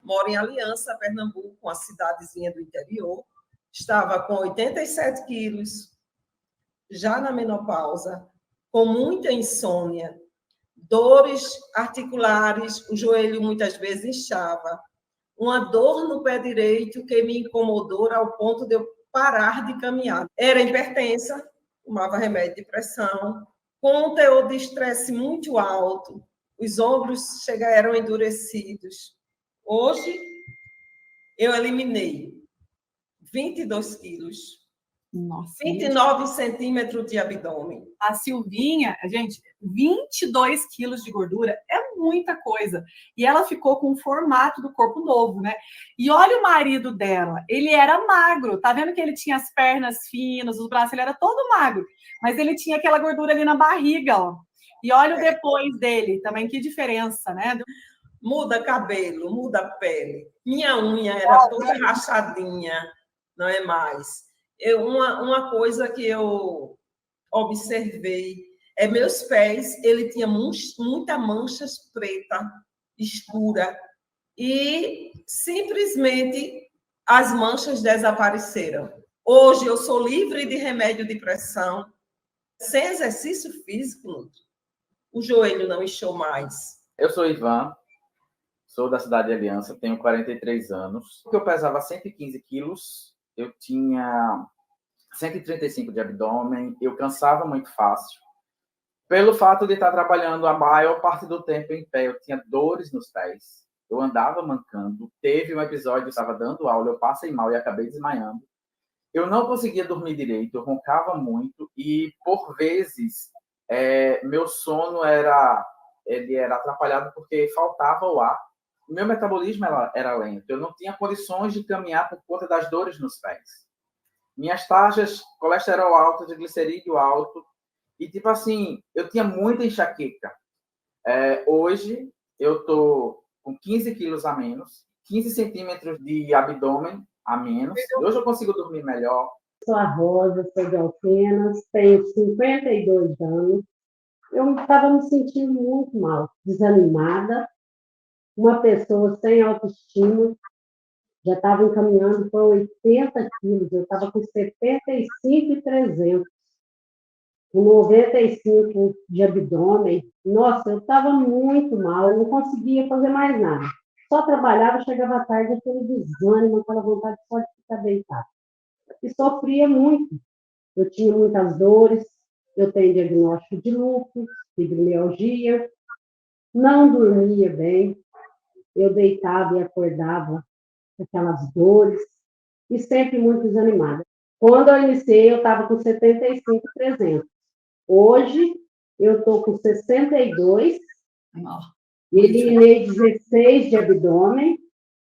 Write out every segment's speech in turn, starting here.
moro em Aliança, Pernambuco, uma cidadezinha do interior. Estava com 87 quilos, já na menopausa, com muita insônia, dores articulares, o joelho muitas vezes inchava, uma dor no pé direito que me incomodou ao ponto de eu parar de caminhar. Era hipertensa, tomava remédio de pressão, com um teor de estresse muito alto, os ombros chegaram endurecidos. Hoje, eu eliminei 22 quilos. Nossa, 29 centímetros de abdômen. A Silvinha, gente, 22 quilos de gordura é muita coisa. E ela ficou com o formato do corpo novo, né? E olha o marido dela, ele era magro. Tá vendo que ele tinha as pernas finas, os braços, ele era todo magro. Mas ele tinha aquela gordura ali na barriga, ó. E olha o depois dele, também que diferença, né? Muda cabelo, muda pele. Minha unha era toda rachadinha, não é mais. Uma coisa que eu observei é meus pés, ele tinha muita manchas preta, escura, e simplesmente as manchas desapareceram. Hoje eu sou livre de remédio de pressão, sem exercício físico, o joelho não inchou mais. Eu sou Ivan, sou da cidade de Aliança, tenho 43 anos. Eu pesava 115 quilos, eu tinha 135 de abdômen, eu cansava muito fácil. Pelo fato de estar trabalhando a maior parte do tempo em pé, eu tinha dores nos pés, eu andava mancando. Teve um episódio, eu estava dando aula, eu passei mal e acabei desmaiando. Eu não conseguia dormir direito, eu roncava muito e, por vezes, meu sono era atrapalhado porque faltava o ar. O meu metabolismo era lento, eu não tinha condições de caminhar por conta das dores nos pés. Minhas taxas, colesterol alto, de glicerídeo alto, e tipo assim, eu tinha muita enxaqueca. Hoje, eu tô com 15 quilos a menos, 15 centímetros de abdômen a menos. Hoje eu consigo dormir melhor. Sou a Rosa, sou de Alfenas, tenho 52 anos. Eu estava me sentindo muito mal, desanimada, uma pessoa sem autoestima, já estava encaminhando para 80 quilos, eu estava com 75,300, com 95 de abdômen. Nossa, eu estava muito mal, eu não conseguia fazer mais nada. Só trabalhava, chegava à tarde, aquele desânimo, aquela vontade só de ficar deitada. E sofria muito. Eu tinha muitas dores, eu tenho diagnóstico de lúpus, fibromialgia, não dormia bem, eu deitava e acordava com aquelas dores, e sempre muito desanimada. Quando eu iniciei, eu estava com 75,300. Hoje, eu estou com 62, eliminei 16 de abdômen,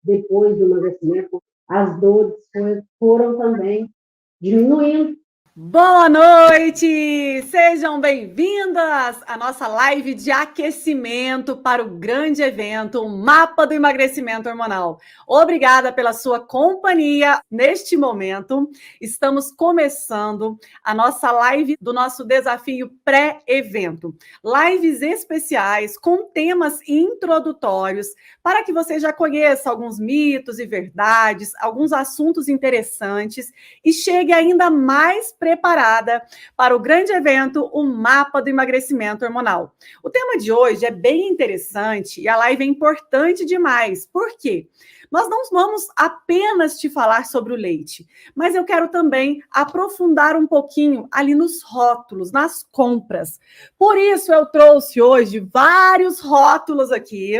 depois do emagrecimento, as dores foram também diminuindo. Boa noite! Sejam bem-vindas à nossa live de aquecimento para o grande evento, o Mapa do Emagrecimento Hormonal. Obrigada pela sua companhia neste momento. Estamos começando a nossa live do nosso desafio pré-evento. Lives especiais com temas introdutórios para que você já conheça alguns mitos e verdades, alguns assuntos interessantes e chegue ainda mais preparada para o grande evento, o Mapa do Emagrecimento Hormonal. O tema de hoje é bem interessante e a live é importante demais. Por quê? Nós não vamos apenas te falar sobre o leite, mas eu quero também aprofundar um pouquinho ali nos rótulos, nas compras. Por isso eu trouxe hoje vários rótulos aqui,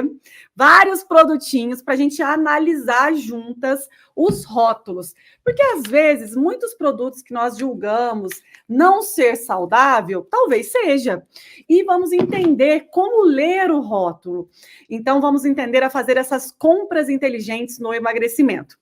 vários produtinhos para a gente analisar juntas os rótulos. Porque às vezes muitos produtos que nós julgamos não ser saudável, talvez seja. E vamos entender como ler o rótulo. Então vamos entender a fazer essas compras inteligentes no emagrecimento.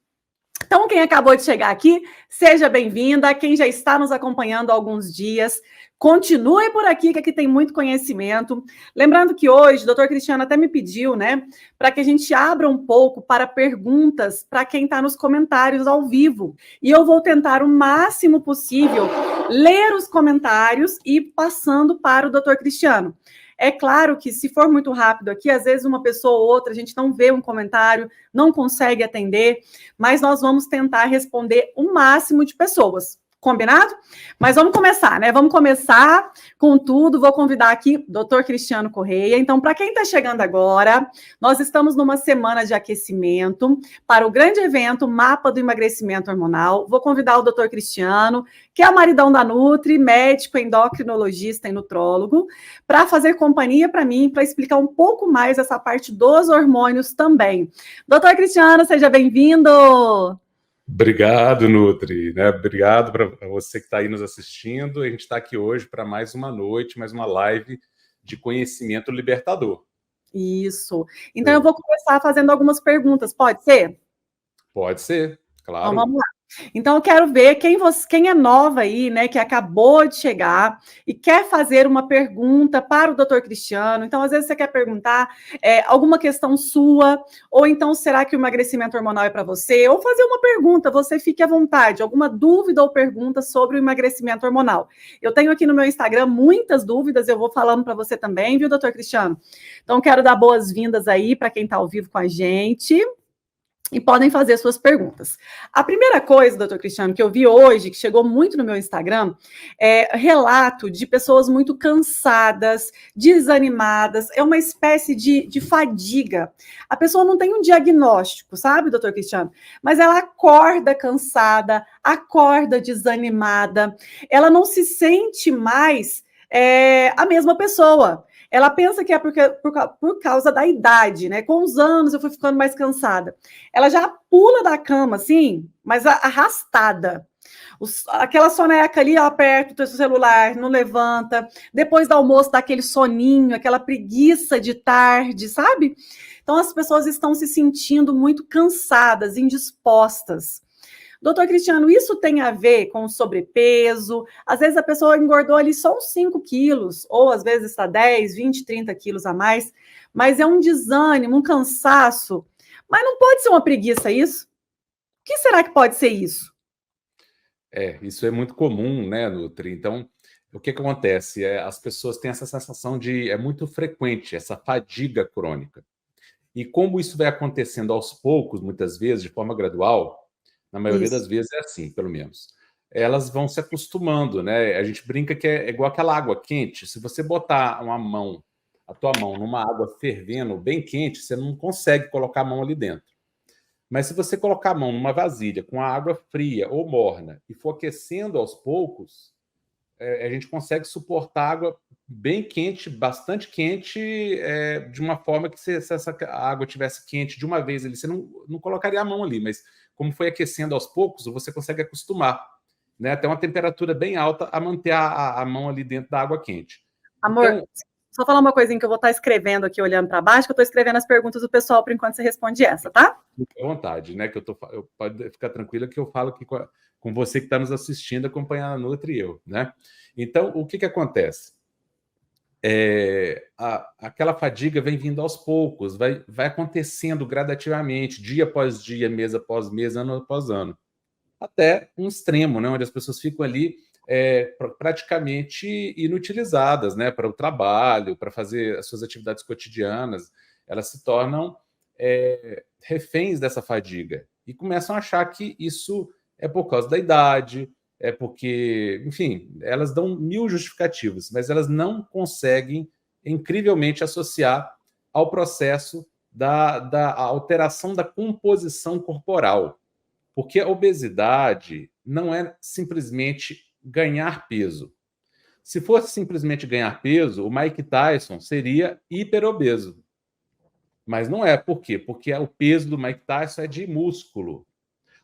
Então, quem acabou de chegar aqui, seja bem-vinda. Quem já está nos acompanhando há alguns dias, continue por aqui, que aqui tem muito conhecimento. Lembrando que hoje, o doutor Cristiano até me pediu, né, para que a gente abra um pouco para perguntas para quem está nos comentários ao vivo. E eu vou tentar o máximo possível ler os comentários e passando para o doutor Cristiano. É claro que se for muito rápido aqui, às vezes uma pessoa ou outra, a gente não vê um comentário, não consegue atender, mas nós vamos tentar responder o máximo de pessoas. Combinado? Mas vamos começar, né? Vamos começar com tudo. Vou convidar aqui o Dr. Cristiano Correia. Então, para quem está chegando agora, nós estamos numa semana de aquecimento para o grande evento Mapa do Emagrecimento Hormonal. Vou convidar o Dr. Cristiano, que é o maridão da Nutri, médico, endocrinologista e nutrólogo, para fazer companhia para mim, para explicar um pouco mais essa parte dos hormônios também. Dr. Cristiano, seja bem-vindo! Obrigado, Nutri, né? Obrigado para você que está aí nos assistindo. A gente está aqui hoje para mais uma noite, mais uma live de conhecimento libertador. Isso. Então, eu vou começar fazendo algumas perguntas, pode ser? Pode ser, claro. Então, vamos lá. Então, eu quero ver quem é nova aí, né, que acabou de chegar e quer fazer uma pergunta para o Dr. Cristiano. Então, às vezes você quer perguntar alguma questão sua, ou então, será que o emagrecimento hormonal é para você? Ou fazer uma pergunta, você fique à vontade, alguma dúvida ou pergunta sobre o emagrecimento hormonal. Eu tenho aqui no meu Instagram muitas dúvidas, eu vou falando para você também, viu, Dr. Cristiano? Então, quero dar boas-vindas aí para quem está ao vivo com a gente. E podem fazer suas perguntas. A primeira coisa, doutor Cristiano, que eu vi hoje, que chegou muito no meu Instagram, é relato de pessoas muito cansadas, desanimadas, é uma espécie de fadiga. A pessoa não tem um diagnóstico, sabe, doutor Cristiano? Mas ela acorda cansada, acorda desanimada, ela não se sente mais a mesma pessoa. Ela pensa que é por causa da idade, né? Com os anos eu fui ficando mais cansada. Ela já pula da cama, assim, mas arrastada. Aquela soneca ali, aperta o teu celular, não levanta. Depois do almoço dá aquele soninho, aquela preguiça de tarde, sabe? Então as pessoas estão se sentindo muito cansadas, indispostas. Doutor Cristiano, isso tem a ver com sobrepeso? Às vezes a pessoa engordou ali só uns 5 quilos, ou às vezes está 10, 20, 30 quilos a mais, mas é um desânimo, um cansaço. Mas não pode ser uma preguiça isso? O que será que pode ser isso? Isso é muito comum, né, Nutri? Então, o que acontece? As pessoas têm essa sensação é muito frequente, essa fadiga crônica. E como isso vai acontecendo aos poucos, muitas vezes, de forma gradual, na maioria das vezes é assim, pelo menos. Elas vão se acostumando, né? A gente brinca que é igual aquela água quente. Se você botar a tua mão numa água fervendo, bem quente, você não consegue colocar a mão ali dentro. Mas se você colocar a mão numa vasilha com a água fria ou morna e for aquecendo aos poucos, a gente consegue suportar água bem quente, bastante quente, de uma forma que se essa água tivesse quente de uma vez ali, você não colocaria a mão ali, mas como foi aquecendo aos poucos, você consegue acostumar, né? Até uma temperatura bem alta a manter a mão ali dentro da água quente. Amor, então, só falar uma coisinha que eu vou estar escrevendo aqui, olhando para baixo, que eu estou escrevendo as perguntas do pessoal por enquanto você responde essa, tá? Fique à vontade, né? Que pode ficar tranquila que eu falo aqui com você que está nos assistindo, acompanhando a Nutri e eu, né? Então, o que acontece? Aquela fadiga vem vindo aos poucos, vai acontecendo gradativamente, dia após dia, mês após mês, ano após ano, até um extremo, né, onde as pessoas ficam ali praticamente inutilizadas, né, para o trabalho, para fazer as suas atividades cotidianas. Elas se tornam reféns dessa fadiga e começam a achar que isso é por causa da idade, é porque, enfim, elas dão 1000 justificativas, mas elas não conseguem, incrivelmente, associar ao processo da alteração da composição corporal. Porque a obesidade não é simplesmente ganhar peso. Se fosse simplesmente ganhar peso, o Mike Tyson seria hiperobeso. Mas não é. Por quê? Porque o peso do Mike Tyson é de músculo.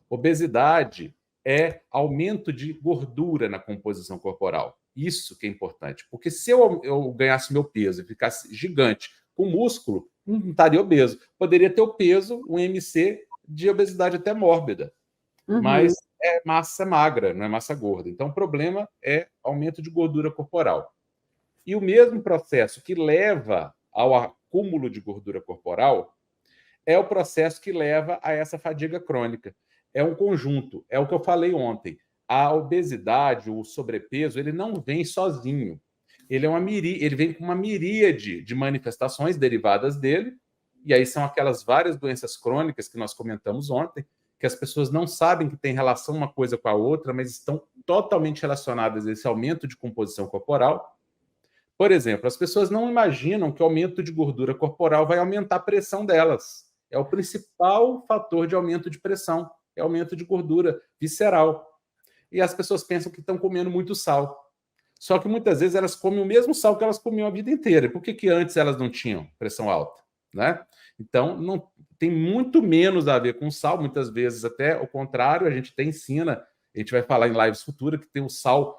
Obesidade é aumento de gordura na composição corporal. Isso que é importante. Porque se eu ganhasse meu peso e ficasse gigante com músculo, não estaria obeso. Poderia ter o peso, um MC de obesidade até mórbida. Mas é massa magra, não é massa gorda. Então, o problema é aumento de gordura corporal. E o mesmo processo que leva ao acúmulo de gordura corporal é o processo que leva a essa fadiga crônica. É um conjunto, é o que eu falei ontem. A obesidade, o sobrepeso, ele não vem sozinho. ele vem com uma miríade de manifestações derivadas dele, e aí são aquelas várias doenças crônicas que nós comentamos ontem, que as pessoas não sabem que tem relação uma coisa com a outra, mas estão totalmente relacionadas a esse aumento de composição corporal. Por exemplo, as pessoas não imaginam que o aumento de gordura corporal vai aumentar a pressão delas. É o principal fator de aumento de pressão, é aumento de gordura visceral. E as pessoas pensam que estão comendo muito sal. Só que muitas vezes elas comem o mesmo sal que elas comiam a vida inteira. Por que antes elas não tinham pressão alta? Né? Então, não tem muito menos a ver com sal, muitas vezes até o contrário, a gente até ensina, a gente vai falar em lives futuras que tem o sal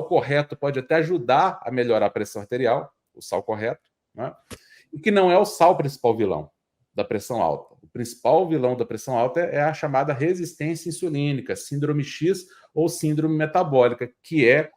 correto pode até ajudar a melhorar a pressão arterial, o sal correto, né? E que não é o sal o principal vilão da pressão alta. O principal vilão da pressão alta é a chamada resistência insulínica, síndrome X ou síndrome metabólica, que é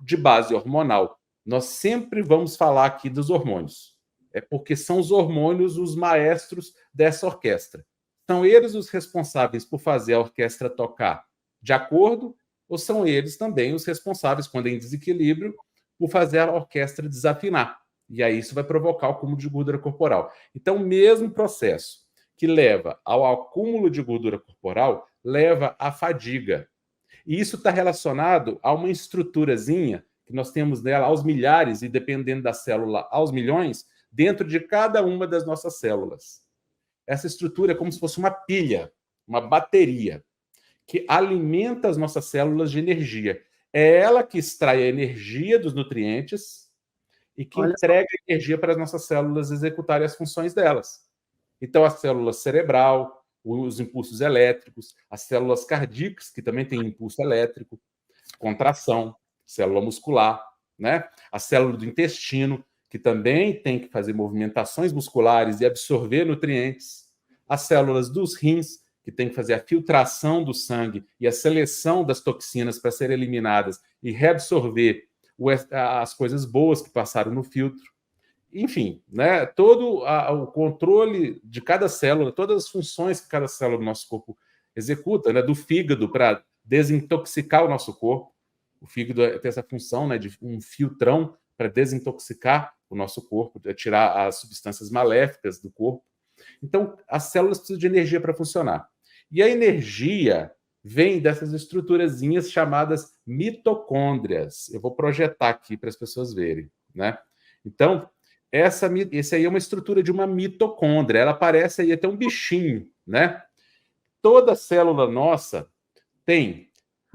de base hormonal. Nós sempre vamos falar aqui dos hormônios. É porque são os hormônios os maestros dessa orquestra. São eles os responsáveis por fazer a orquestra tocar de acordo, ou são eles também os responsáveis, quando é em desequilíbrio, por fazer a orquestra desafinar. E aí isso vai provocar o acúmulo de gordura corporal. Então, o mesmo processo que leva ao acúmulo de gordura corporal leva à fadiga. E isso está relacionado a uma estruturazinha que nós temos nela aos milhares, e dependendo da célula, aos milhões, dentro de cada uma das nossas células. Essa estrutura é como se fosse uma pilha, uma bateria, que alimenta as nossas células de energia. É ela que extrai a energia dos nutrientes e que entrega energia para as nossas células executarem as funções delas. Então, a célula cerebral, os impulsos elétricos, as células cardíacas, que também têm impulso elétrico, contração, célula muscular, né? A célula do intestino, que também tem que fazer movimentações musculares e absorver nutrientes, as células dos rins, que tem que fazer a filtração do sangue e a seleção das toxinas para serem eliminadas e reabsorver as coisas boas que passaram no filtro. Enfim, né, todo o controle de cada célula, todas as funções que cada célula do nosso corpo executa, né, do fígado para desintoxicar o nosso corpo. O fígado tem essa função, né, de um filtrão para desintoxicar o nosso corpo, tirar as substâncias maléficas do corpo. Então, as células precisam de energia para funcionar. E a energia vem dessas estruturazinhas chamadas mitocôndrias. Eu vou projetar aqui para as pessoas verem, né? Então, essa aí é uma estrutura de uma mitocôndria. Ela parece aí até um bichinho, né? Toda célula nossa tem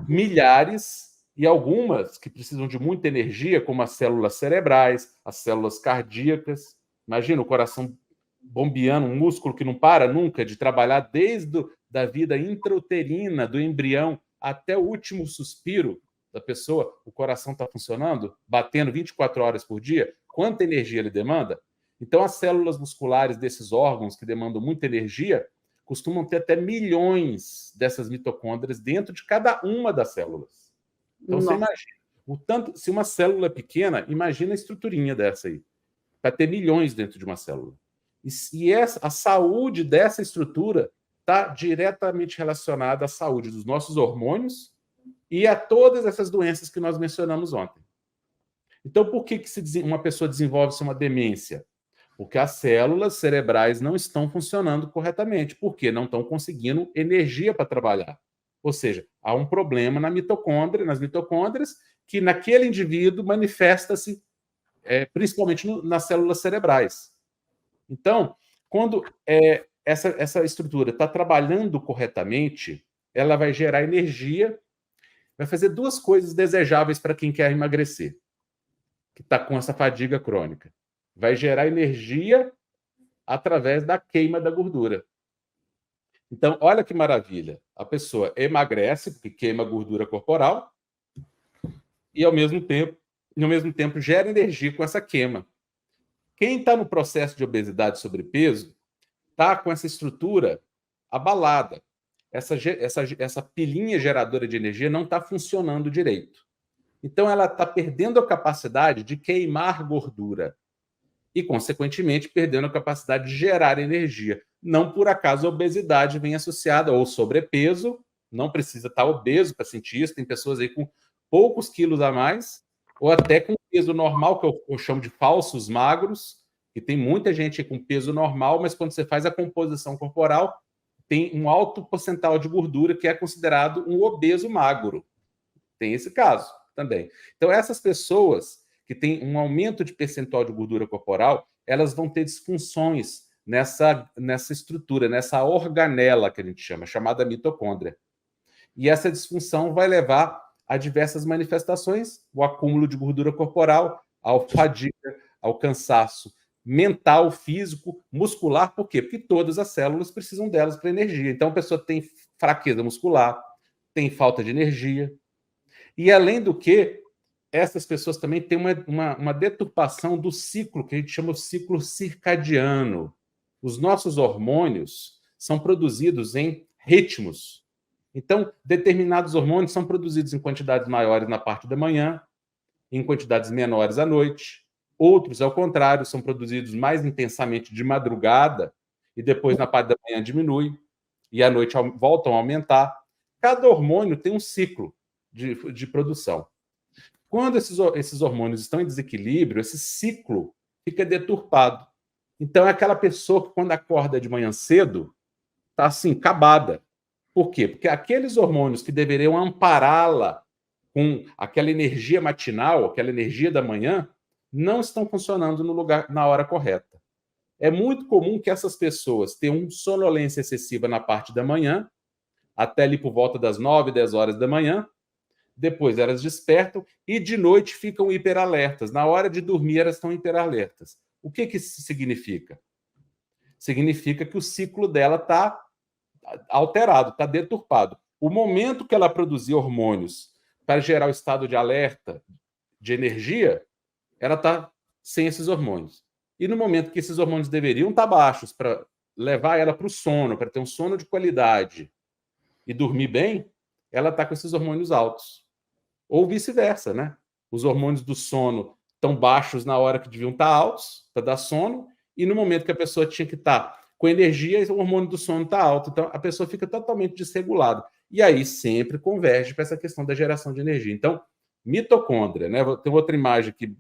milhares e algumas que precisam de muita energia, como as células cerebrais, as células cardíacas. Imagina o coração bombeando, um músculo que não para nunca de trabalhar desde da vida intrauterina do embrião até o último suspiro da pessoa, o coração está funcionando, batendo 24 horas por dia. Quanta energia ele demanda? Então, as células musculares desses órgãos que demandam muita energia costumam ter até milhões dessas mitocôndrias dentro de cada uma das células. Então, Nossa. Você imagina, o tanto, se uma célula é pequena, imagina a estruturinha dessa aí, para ter milhões dentro de uma célula. E a saúde dessa estrutura está diretamente relacionada à saúde dos nossos hormônios e a todas essas doenças que nós mencionamos ontem. Então, por que uma pessoa desenvolve uma demência? Porque as células cerebrais não estão funcionando corretamente, porque não estão conseguindo energia para trabalhar. Ou seja, há um problema nas mitocôndrias, que naquele indivíduo manifesta-se principalmente nas células cerebrais. Então, quando essa estrutura está trabalhando corretamente, ela vai gerar energia, vai fazer duas coisas desejáveis para quem quer emagrecer, que está com essa fadiga crônica. Vai gerar energia através da queima da gordura. Então, olha que maravilha. A pessoa emagrece, porque queima a gordura corporal, e ao mesmo tempo gera energia com essa queima. Quem está no processo de obesidade e sobrepeso está com essa estrutura abalada. Essa pilinha geradora de energia não está funcionando direito. Então, ela está perdendo a capacidade de queimar gordura e, consequentemente, perdendo a capacidade de gerar energia. Não por acaso a obesidade vem associada ao sobrepeso, não precisa estar obeso para sentir isso, tem pessoas aí com poucos quilos a mais, ou até com peso normal, que eu chamo de falsos magros, que tem muita gente com peso normal, mas quando você faz a composição corporal, tem um alto percentual de gordura que é considerado um obeso magro. Tem esse caso também. Então, essas pessoas que têm um aumento de percentual de gordura corporal, elas vão ter disfunções nessa estrutura, nessa organela que a gente chama, chamada mitocôndria. E essa disfunção vai levar a diversas manifestações, o acúmulo de gordura corporal, a fadiga, ao cansaço mental, físico, muscular. Por quê? Porque todas as células precisam delas para energia. Então, a pessoa tem fraqueza muscular, tem falta de energia. E, além do que, essas pessoas também têm uma deturpação do ciclo, que a gente chama de ciclo circadiano. Os nossos hormônios são produzidos em ritmos. Então, determinados hormônios são produzidos em quantidades maiores na parte da manhã, em quantidades menores à noite. Outros, ao contrário, são produzidos mais intensamente de madrugada e depois na parte da manhã diminui e à noite voltam a aumentar. Cada hormônio tem um ciclo de produção. Quando esses hormônios estão em desequilíbrio, esse ciclo fica deturpado. Então, é aquela pessoa que, quando acorda de manhã cedo, está assim, acabada. Por quê? Porque aqueles hormônios que deveriam ampará-la com aquela energia matinal, aquela energia da manhã, não estão funcionando no lugar, na hora correta. É muito comum que essas pessoas tenham uma sonolência excessiva na parte da manhã, até ali por volta das 9, 10 horas da manhã. Depois elas despertam e de noite ficam hiperalertas. Na hora de dormir, elas estão hiperalertas. O que isso significa? Significa que o ciclo dela está alterado, está deturpado. O momento que ela produzir hormônios para gerar o estado de alerta, de energia, ela está sem esses hormônios. E no momento que esses hormônios deveriam estar baixos para levar ela para o sono, para ter um sono de qualidade e dormir bem, ela está com esses hormônios altos. Ou vice-versa, né? Os hormônios do sono estão baixos na hora que deviam estar altos, para dar sono, e no momento que a pessoa tinha que estar com energia, o hormônio do sono está alto. Então, a pessoa fica totalmente desregulada. E aí sempre converge para essa questão da geração de energia. Então, mitocôndria, né? Tem outra imagem aqui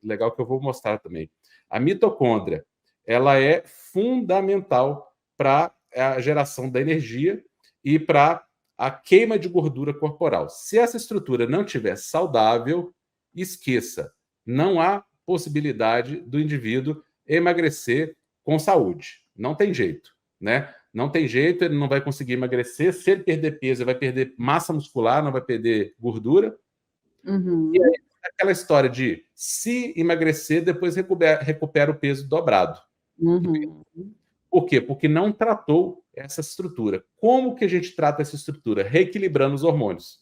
legal que eu vou mostrar também. A mitocôndria, ela é fundamental para a geração da energia e para a queima de gordura corporal. Se essa estrutura não estiver saudável, esqueça, não há possibilidade do indivíduo emagrecer com saúde. Não tem jeito, né? Não tem jeito, ele não vai conseguir emagrecer. Se ele perder peso, ele vai perder massa muscular, não vai perder gordura. Uhum. E aí, aquela história de se emagrecer, depois recupera o peso dobrado. Uhum. Por quê? Porque não tratou essa estrutura. Como que a gente trata essa estrutura? Reequilibrando os hormônios.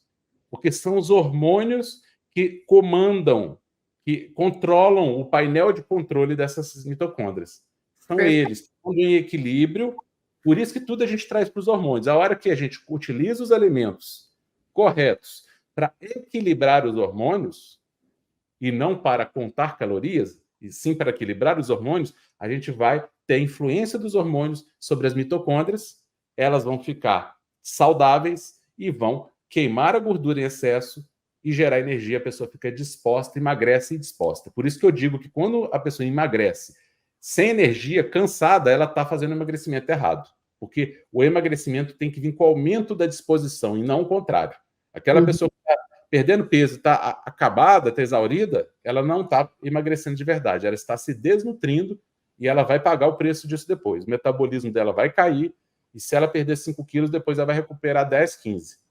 Porque são os hormônios que comandam, que controlam o painel de controle dessas mitocôndrias. São eles que estão em equilíbrio, por isso que tudo a gente traz para os hormônios. A hora que a gente utiliza os alimentos corretos para equilibrar os hormônios, e não para contar calorias, e sim para equilibrar os hormônios, a gente vai ter a influência dos hormônios sobre as mitocôndrias, elas vão ficar saudáveis e vão queimar a gordura em excesso e gerar energia, a pessoa fica disposta, emagrece e disposta. Por isso que eu digo que quando a pessoa emagrece sem energia, cansada, ela está fazendo o emagrecimento errado. Porque o emagrecimento tem que vir com o aumento da disposição e não o contrário. Aquela pessoa que está perdendo peso, está acabada, está exaurida, ela não está emagrecendo de verdade, ela está se desnutrindo e ela vai pagar o preço disso depois. O metabolismo dela vai cair e se ela perder 5 quilos, depois ela vai recuperar 10, 15.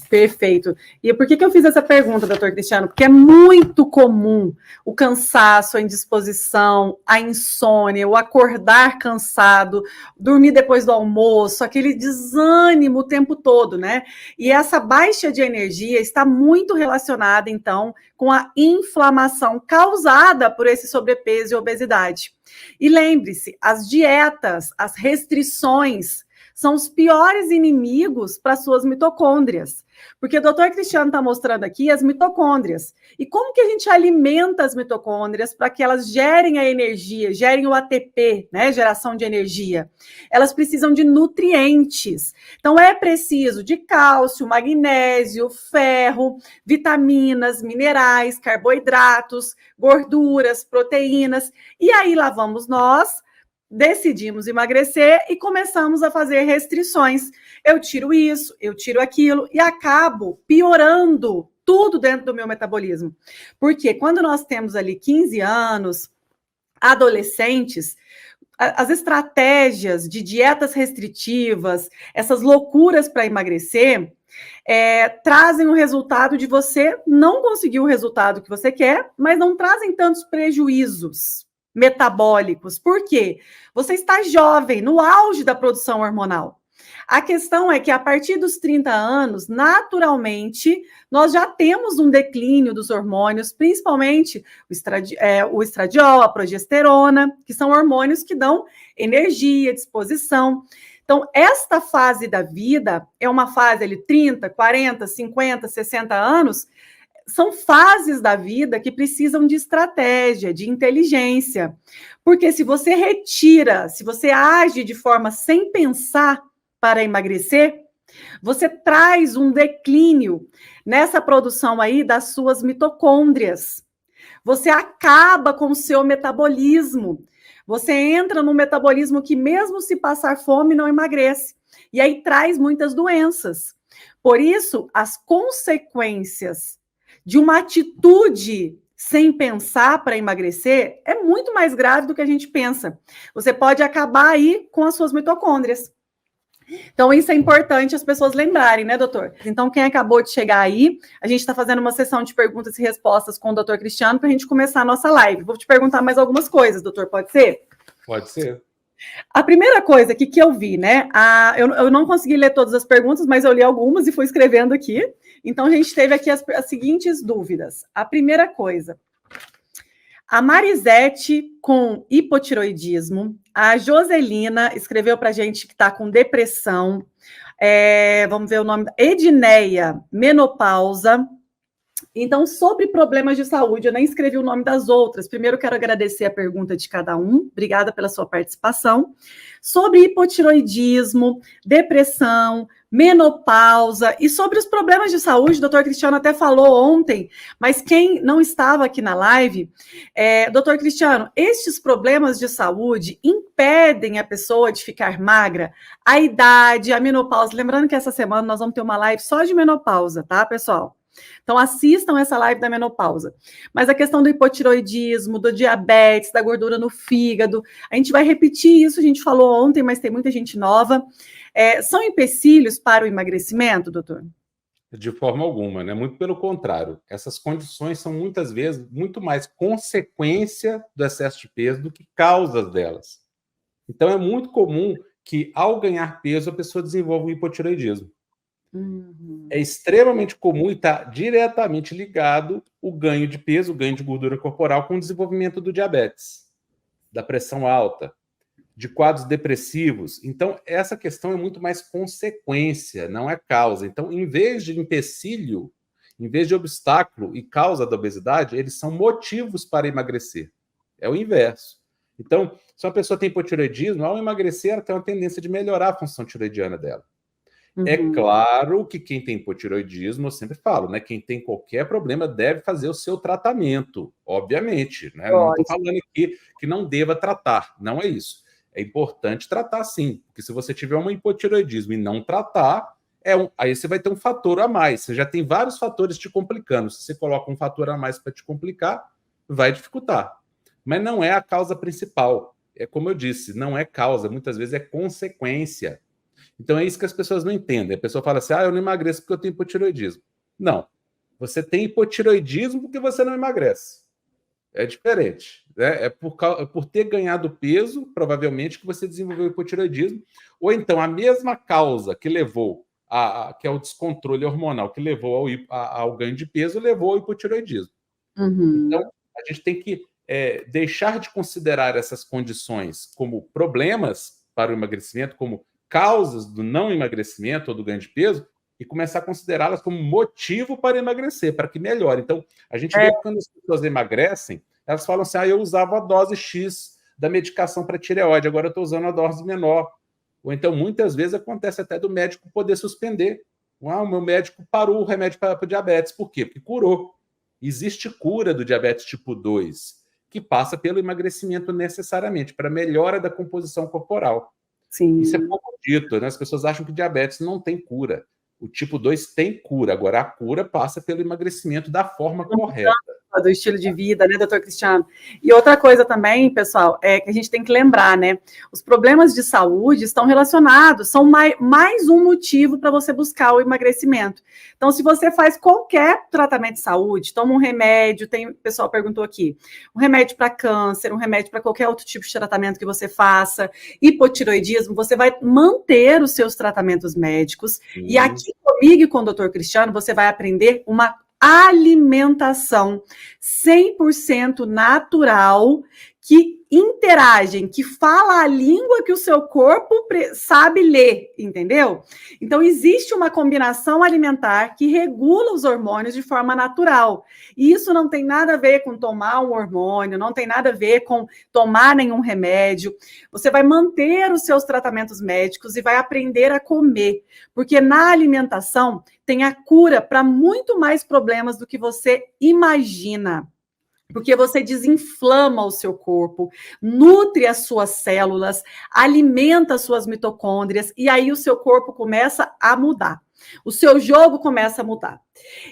Perfeito. E por que eu fiz essa pergunta, doutor Cristiano? Porque é muito comum o cansaço, a indisposição, a insônia, o acordar cansado, dormir depois do almoço, aquele desânimo o tempo todo, né? E essa baixa de energia está muito relacionada, então, com a inflamação causada por esse sobrepeso e obesidade. E lembre-se, as dietas, as restrições, são os piores inimigos para suas mitocôndrias. Porque o doutor Cristiano está mostrando aqui as mitocôndrias. E como que a gente alimenta as mitocôndrias para que elas gerem a energia, gerem o ATP, né, geração de energia? Elas precisam de nutrientes. Então, é preciso de cálcio, magnésio, ferro, vitaminas, minerais, carboidratos, gorduras, proteínas. E aí lá vamos nós, decidimos emagrecer e começamos a fazer restrições. Eu tiro isso, eu tiro aquilo e acabo piorando tudo dentro do meu metabolismo. Porque quando nós temos ali 15 anos, adolescentes, as estratégias de dietas restritivas, essas loucuras para emagrecer, trazem o resultado de você não conseguir o resultado que você quer, mas não trazem tantos prejuízos metabólicos. Por quê? Você está jovem, no auge da produção hormonal. A questão é que a partir dos 30 anos, naturalmente, nós já temos um declínio dos hormônios, principalmente o estradiol, a progesterona, que são hormônios que dão energia, disposição. Então, esta fase da vida é uma fase ali 30, 40, 50, 60 anos, são fases da vida que precisam de estratégia, de inteligência. Porque se você retira, se você age de forma sem pensar para emagrecer, você traz um declínio nessa produção aí das suas mitocôndrias. Você acaba com o seu metabolismo. Você entra num metabolismo que mesmo se passar fome não emagrece. E aí traz muitas doenças. Por isso, as consequências de uma atitude sem pensar para emagrecer é muito mais grave do que a gente pensa. Você pode acabar aí com as suas mitocôndrias. Então, isso é importante as pessoas lembrarem, né, doutor? Então, quem acabou de chegar aí, a gente está fazendo uma sessão de perguntas e respostas com o doutor Cristiano para a gente começar a nossa live. Vou te perguntar mais algumas coisas, doutor, pode ser? Pode ser. A primeira coisa aqui que eu vi, né? Eu não consegui ler todas as perguntas, mas eu li algumas e fui escrevendo aqui. Então, a gente teve aqui as seguintes dúvidas. A primeira coisa, a Marisete com hipotiroidismo, a Joselina escreveu para a gente que está com depressão, vamos ver o nome, Edneia, menopausa. Então, sobre problemas de saúde, eu nem escrevi o nome das outras. Primeiro, quero agradecer a pergunta de cada um. Obrigada pela sua participação. Sobre hipotiroidismo, depressão, menopausa e sobre os problemas de saúde, o doutor Cristiano até falou ontem, mas quem não estava aqui na live, doutor Cristiano, estes problemas de saúde impedem a pessoa de ficar magra? A idade, a menopausa, lembrando que essa semana nós vamos ter uma live só de menopausa, tá, pessoal? Então, assistam essa live da menopausa. Mas a questão do hipotiroidismo, do diabetes, da gordura no fígado, a gente vai repetir isso, a gente falou ontem, mas tem muita gente nova. São empecilhos para o emagrecimento, doutor? De forma alguma, né? Muito pelo contrário. Essas condições são muitas vezes muito mais consequência do excesso de peso do que causas delas. Então, é muito comum que, ao ganhar peso, a pessoa desenvolva um hipotiroidismo. É extremamente comum e está diretamente ligado o ganho de peso, o ganho de gordura corporal com o desenvolvimento do diabetes, da pressão alta, de quadros depressivos. Então, essa questão é muito mais consequência, não é causa. Então, em vez de empecilho, em vez de obstáculo e causa da obesidade, eles são motivos para emagrecer. É o inverso. Então, se uma pessoa tem hipotiroidismo, ao emagrecer, ela tem uma tendência de melhorar a função tiroidiana dela. É claro que quem tem hipotiroidismo, eu sempre falo, né? Quem tem qualquer problema deve fazer o seu tratamento, obviamente, né? Não estou falando aqui que não deva tratar, não é isso. É importante tratar sim, porque se você tiver um hipotiroidismo e não tratar, aí você vai ter um fator a mais. Você já tem vários fatores te complicando. Se você coloca um fator a mais para te complicar, vai dificultar. Mas não é a causa principal. É como eu disse, não é causa, muitas vezes é consequência. Então é isso que as pessoas não entendem. A pessoa fala assim, eu não emagreço porque eu tenho hipotiroidismo. Não. Você tem hipotiroidismo porque você não emagrece. É diferente. Né? É por ter ganhado peso, provavelmente, que você desenvolveu hipotiroidismo. Ou então a mesma causa que levou, que é o descontrole hormonal, que levou ao ganho de peso, levou ao hipotiroidismo. Então, a gente tem que deixar de considerar essas condições como problemas para o emagrecimento, como causas do não emagrecimento ou do ganho de peso e começar a considerá-las como motivo para emagrecer, para que melhore. Então, a gente vê que quando as pessoas emagrecem, elas falam assim, eu usava a dose X da medicação para tireoide, agora eu estou usando a dose menor. Ou então, muitas vezes, acontece até do médico poder suspender. O meu médico parou o remédio para o diabetes. Por quê? Porque curou. Existe cura do diabetes tipo 2, que passa pelo emagrecimento necessariamente, para melhora da composição corporal. Sim. Isso é pouco dito, né? As pessoas acham que diabetes não tem cura. O tipo 2 tem cura, agora a cura passa pelo emagrecimento da forma correta. Do estilo de vida, né, doutor Cristiano? E outra coisa também, pessoal, é que a gente tem que lembrar, né? Os problemas de saúde estão relacionados, são mais um motivo para você buscar o emagrecimento. Então, se você faz qualquer tratamento de saúde, toma um remédio, o pessoal perguntou aqui, um remédio para câncer, um remédio para qualquer outro tipo de tratamento que você faça, hipotiroidismo, você vai manter os seus tratamentos médicos. E aqui comigo e com o doutor Cristiano, você vai aprender uma alimentação 100% natural, que interagem, que fala a língua que o seu corpo sabe ler, entendeu? Então, existe uma combinação alimentar que regula os hormônios de forma natural. E isso não tem nada a ver com tomar um hormônio, não tem nada a ver com tomar nenhum remédio. Você vai manter os seus tratamentos médicos e vai aprender a comer, porque na alimentação tem a cura para muito mais problemas do que você imagina. Porque você desinflama o seu corpo, nutre as suas células, alimenta as suas mitocôndrias, e aí o seu corpo começa a mudar. O seu jogo começa a mudar.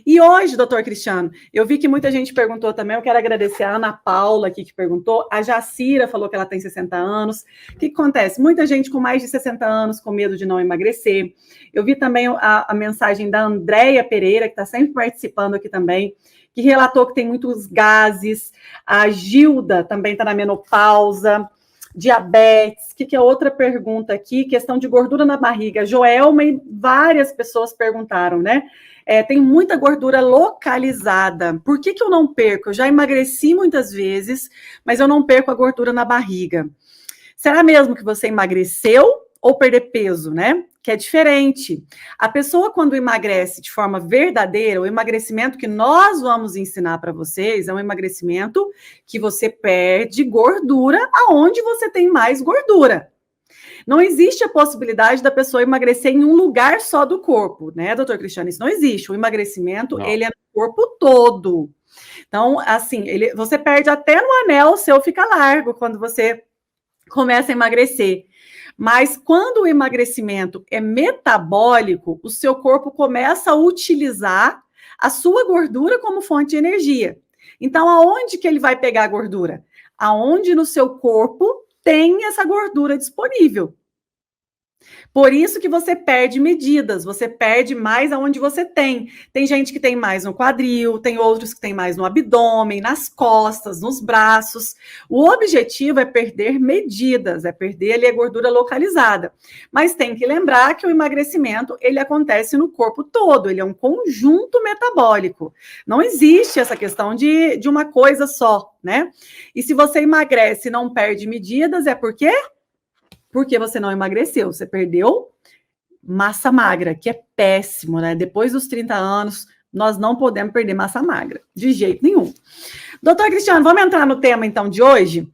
E hoje, doutor Cristiano, eu vi que muita gente perguntou também, eu quero agradecer a Ana Paula aqui que perguntou, a Jacira falou que ela tem 60 anos. O que acontece? Muita gente com mais de 60 anos com medo de não emagrecer. Eu vi também a mensagem da Andréia Pereira, que está sempre participando aqui também, que relatou que tem muitos gases. A Gilda também está na menopausa, diabetes. O que é outra pergunta aqui? Questão de gordura na barriga. Joelma e várias pessoas perguntaram, né? Tem muita gordura localizada. Por que eu não perco? Eu já emagreci muitas vezes, mas eu não perco a gordura na barriga. Será mesmo que você emagreceu ou perder peso, né? Que é diferente. A pessoa, quando emagrece de forma verdadeira, o emagrecimento que nós vamos ensinar para vocês é um emagrecimento que você perde gordura aonde você tem mais gordura. Não existe a possibilidade da pessoa emagrecer em um lugar só do corpo, né, doutor Cristiano? Isso não existe. O emagrecimento, ele é no corpo todo. Então, assim, você perde até no anel, o seu fica largo quando você começa a emagrecer. Mas quando o emagrecimento é metabólico, o seu corpo começa a utilizar a sua gordura como fonte de energia. Então, aonde que ele vai pegar a gordura? Aonde no seu corpo tem essa gordura disponível. Por isso que você perde medidas, você perde mais aonde você tem. Tem gente que tem mais no quadril, tem outros que tem mais no abdômen, nas costas, nos braços. O objetivo é perder medidas, é perder ali a gordura localizada. Mas tem que lembrar que o emagrecimento, ele acontece no corpo todo, ele é um conjunto metabólico. Não existe essa questão de uma coisa só, né? E se você emagrece e não perde medidas, é por quê? Porque você não emagreceu, você perdeu massa magra, que é péssimo, né? Depois dos 30 anos, nós não podemos perder massa magra, de jeito nenhum. Doutor Cristiano, vamos entrar no tema, então, de hoje?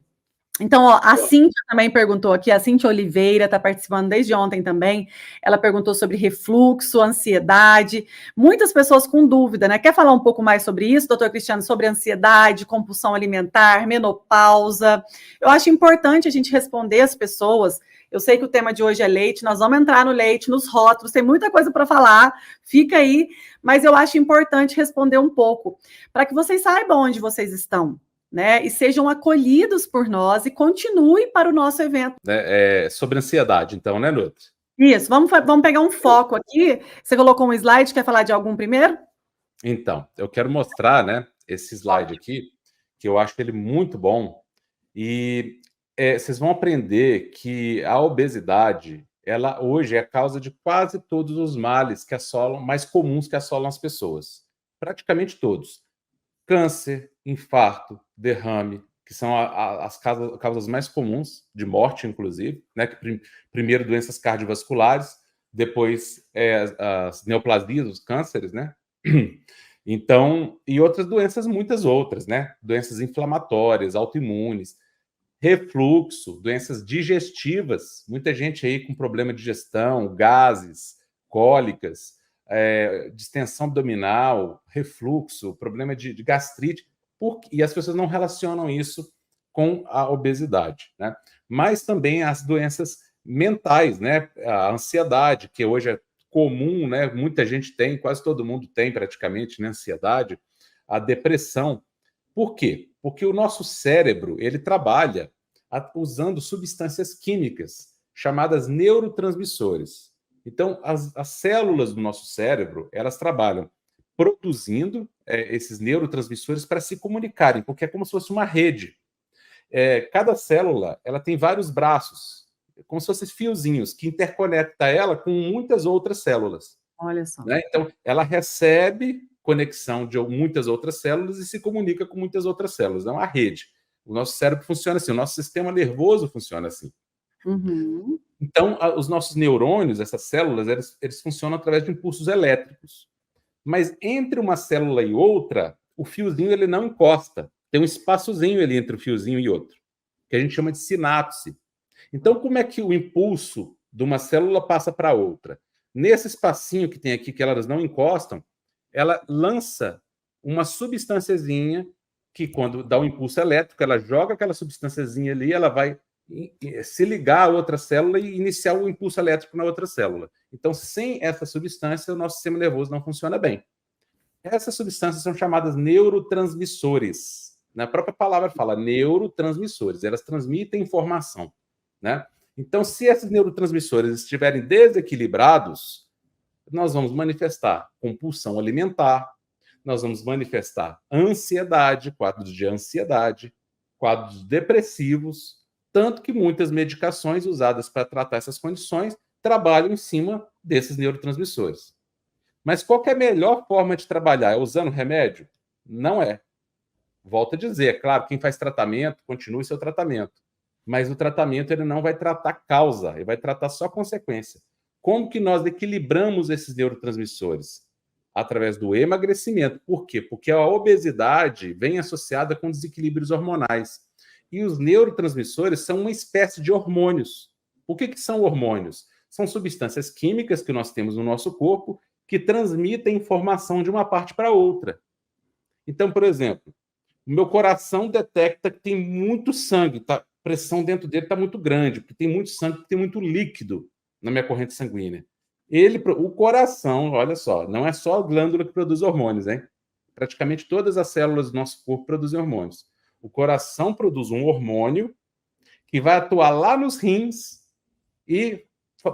Então, ó, a Cíntia também perguntou aqui, a Cíntia Oliveira está participando desde ontem também, ela perguntou sobre refluxo, ansiedade, muitas pessoas com dúvida, né? Quer falar um pouco mais sobre isso, doutor Cristiano, sobre ansiedade, compulsão alimentar, menopausa? Eu acho importante a gente responder as pessoas. Eu sei que o tema de hoje é leite, nós vamos entrar no leite, nos rótulos, tem muita coisa para falar, fica aí, mas eu acho importante responder um pouco, para que vocês saibam onde vocês estão, né? E sejam acolhidos por nós e continuem para o nosso evento. Sobre ansiedade, então, né, Nutri? Isso, vamos pegar um foco aqui. Você colocou um slide, quer falar de algum primeiro? Então, eu quero mostrar, né, esse slide aqui, que eu acho ele muito bom, e vocês vão aprender que a obesidade, ela hoje é a causa de quase todos os males que assolam, mais comuns que assolam as pessoas. Praticamente todos. Câncer, infarto, derrame, que são as causas mais comuns de morte, inclusive, né? Primeiro doenças cardiovasculares, depois as neoplasias, os cânceres, né? Então, e outras doenças, muitas outras, né? Doenças inflamatórias, autoimunes, refluxo, doenças digestivas, muita gente aí com problema de digestão, gases, cólicas, distensão abdominal, refluxo, problema de gastrite, e as pessoas não relacionam isso com a obesidade, né? Mas também as doenças mentais, né? A ansiedade, que hoje é comum, né? Muita gente tem, quase todo mundo tem praticamente, né? Ansiedade, a depressão. Por quê? Porque o nosso cérebro, ele trabalha usando substâncias químicas chamadas neurotransmissores. Então, as células do nosso cérebro, elas trabalham produzindo esses neurotransmissores para se comunicarem, porque é como se fosse uma rede. Cada célula, ela tem vários braços, como se fossem fiozinhos, que interconecta ela com muitas outras células. Olha só. Né? Então, ela recebe conexão de muitas outras células e se comunica com muitas outras células. É uma rede. O nosso cérebro funciona assim, o nosso sistema nervoso funciona assim. Uhum. Então, os nossos neurônios, essas células, eles funcionam através de impulsos elétricos. Mas entre uma célula e outra, o fiozinho ele não encosta. Tem um espaçozinho ali entre o fiozinho e outro, que a gente chama de sinapse. Então, como é que o impulso de uma célula passa para outra? Nesse espacinho que tem aqui, que elas não encostam, ela lança uma substânciazinha que, quando dá um impulso elétrico, ela joga aquela substânciazinha ali, ela vai se ligar a outra célula e iniciar o impulso elétrico na outra célula. Então, sem essa substância, o nosso sistema nervoso não funciona bem. Essas substâncias são chamadas neurotransmissores. Na própria palavra fala neurotransmissores. Elas transmitem informação, né? Então, se esses neurotransmissores estiverem desequilibrados, nós vamos manifestar compulsão alimentar, nós vamos manifestar ansiedade, quadros de ansiedade, quadros depressivos, tanto que muitas medicações usadas para tratar essas condições trabalham em cima desses neurotransmissores. Mas qual que é a melhor forma de trabalhar? É usando remédio? Não é. Volto a dizer, é claro, quem faz tratamento, continue seu tratamento. Mas o tratamento ele não vai tratar causa, ele vai tratar só consequência. Como que nós equilibramos esses neurotransmissores? Através do emagrecimento. Por quê? Porque a obesidade vem associada com desequilíbrios hormonais. E os neurotransmissores são uma espécie de hormônios. O que são hormônios? São substâncias químicas que nós temos no nosso corpo que transmitem informação de uma parte para outra. Então, por exemplo, o meu coração detecta que tem muito sangue, a pressão dentro dele está muito grande, porque tem muito sangue, porque tem muito líquido na minha corrente sanguínea. O coração, olha só, não é só a glândula que produz hormônios, hein? Praticamente todas as células do nosso corpo produzem hormônios. O coração produz um hormônio que vai atuar lá nos rins e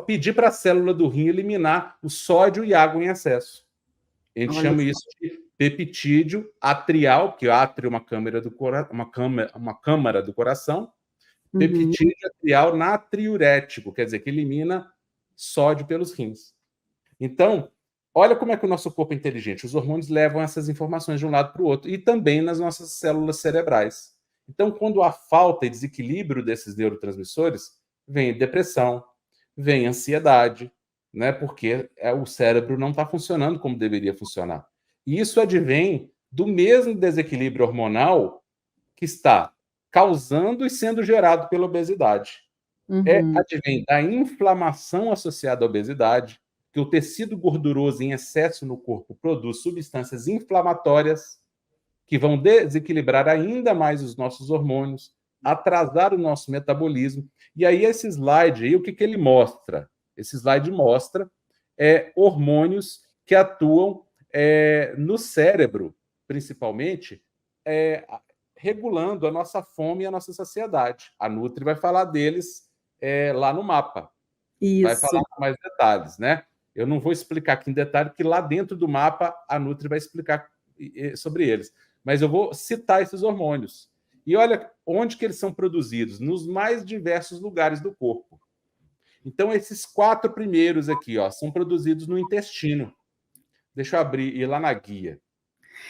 pedir para a célula do rim eliminar o sódio e água em excesso. A gente chama isso de peptídeo atrial, porque o átrio é uma câmara do coração. Uhum. Peptídeo atrial natriurético, quer dizer, que elimina sódio pelos rins. Então, olha como é que o nosso corpo é inteligente. Os hormônios levam essas informações de um lado para o outro e também nas nossas células cerebrais. Então, quando há falta e desequilíbrio desses neurotransmissores, vem depressão, vem ansiedade, né? Porque o cérebro não está funcionando como deveria funcionar. E isso advém do mesmo desequilíbrio hormonal que está causando e sendo gerado pela obesidade. Uhum. Advém da inflamação associada à obesidade, que o tecido gorduroso em excesso no corpo produz substâncias inflamatórias que vão desequilibrar ainda mais os nossos hormônios, atrasar o nosso metabolismo. E aí esse slide aí, o que ele mostra? Esse slide mostra hormônios que atuam no cérebro, principalmente, regulando a nossa fome e a nossa saciedade. A Nutri vai falar deles lá no mapa. Isso. Vai falar com mais detalhes, né? Eu não vou explicar aqui em detalhe, porque lá dentro do mapa a Nutri vai explicar sobre eles. Mas eu vou citar esses hormônios. E olha onde que eles são produzidos, nos mais diversos lugares do corpo. Então, esses 4 primeiros aqui, ó, são produzidos no intestino. Deixa eu abrir e ir lá na guia.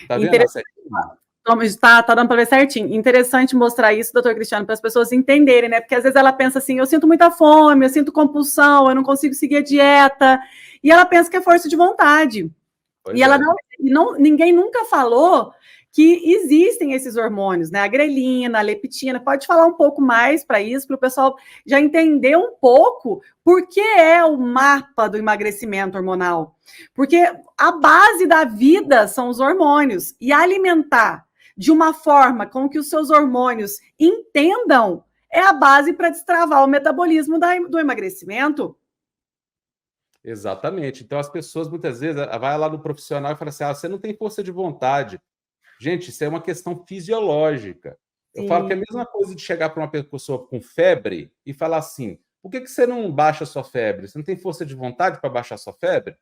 Tá vendo? Tá dando para ver certinho. Interessante mostrar isso, doutor Cristiano, para as pessoas entenderem, né? Porque às vezes ela pensa assim, eu sinto muita fome, eu sinto compulsão, eu não consigo seguir a dieta, e ela pensa que é força de vontade. Pois e ela ninguém nunca falou que existem esses hormônios, né? A grelina, a leptina. Pode falar um pouco mais para isso, para o pessoal já entender um pouco por que é o mapa do emagrecimento hormonal. Porque a base da vida são os hormônios. E alimentar de uma forma com que os seus hormônios entendam é a base para destravar o metabolismo do emagrecimento. Exatamente. Então, as pessoas, muitas vezes, vai lá no profissional e fala assim, você não tem força de vontade. Gente, isso é uma questão fisiológica. Sim. Eu falo que é a mesma coisa de chegar para uma pessoa com febre e falar assim, por que você não baixa a sua febre? Você não tem força de vontade para baixar a sua febre?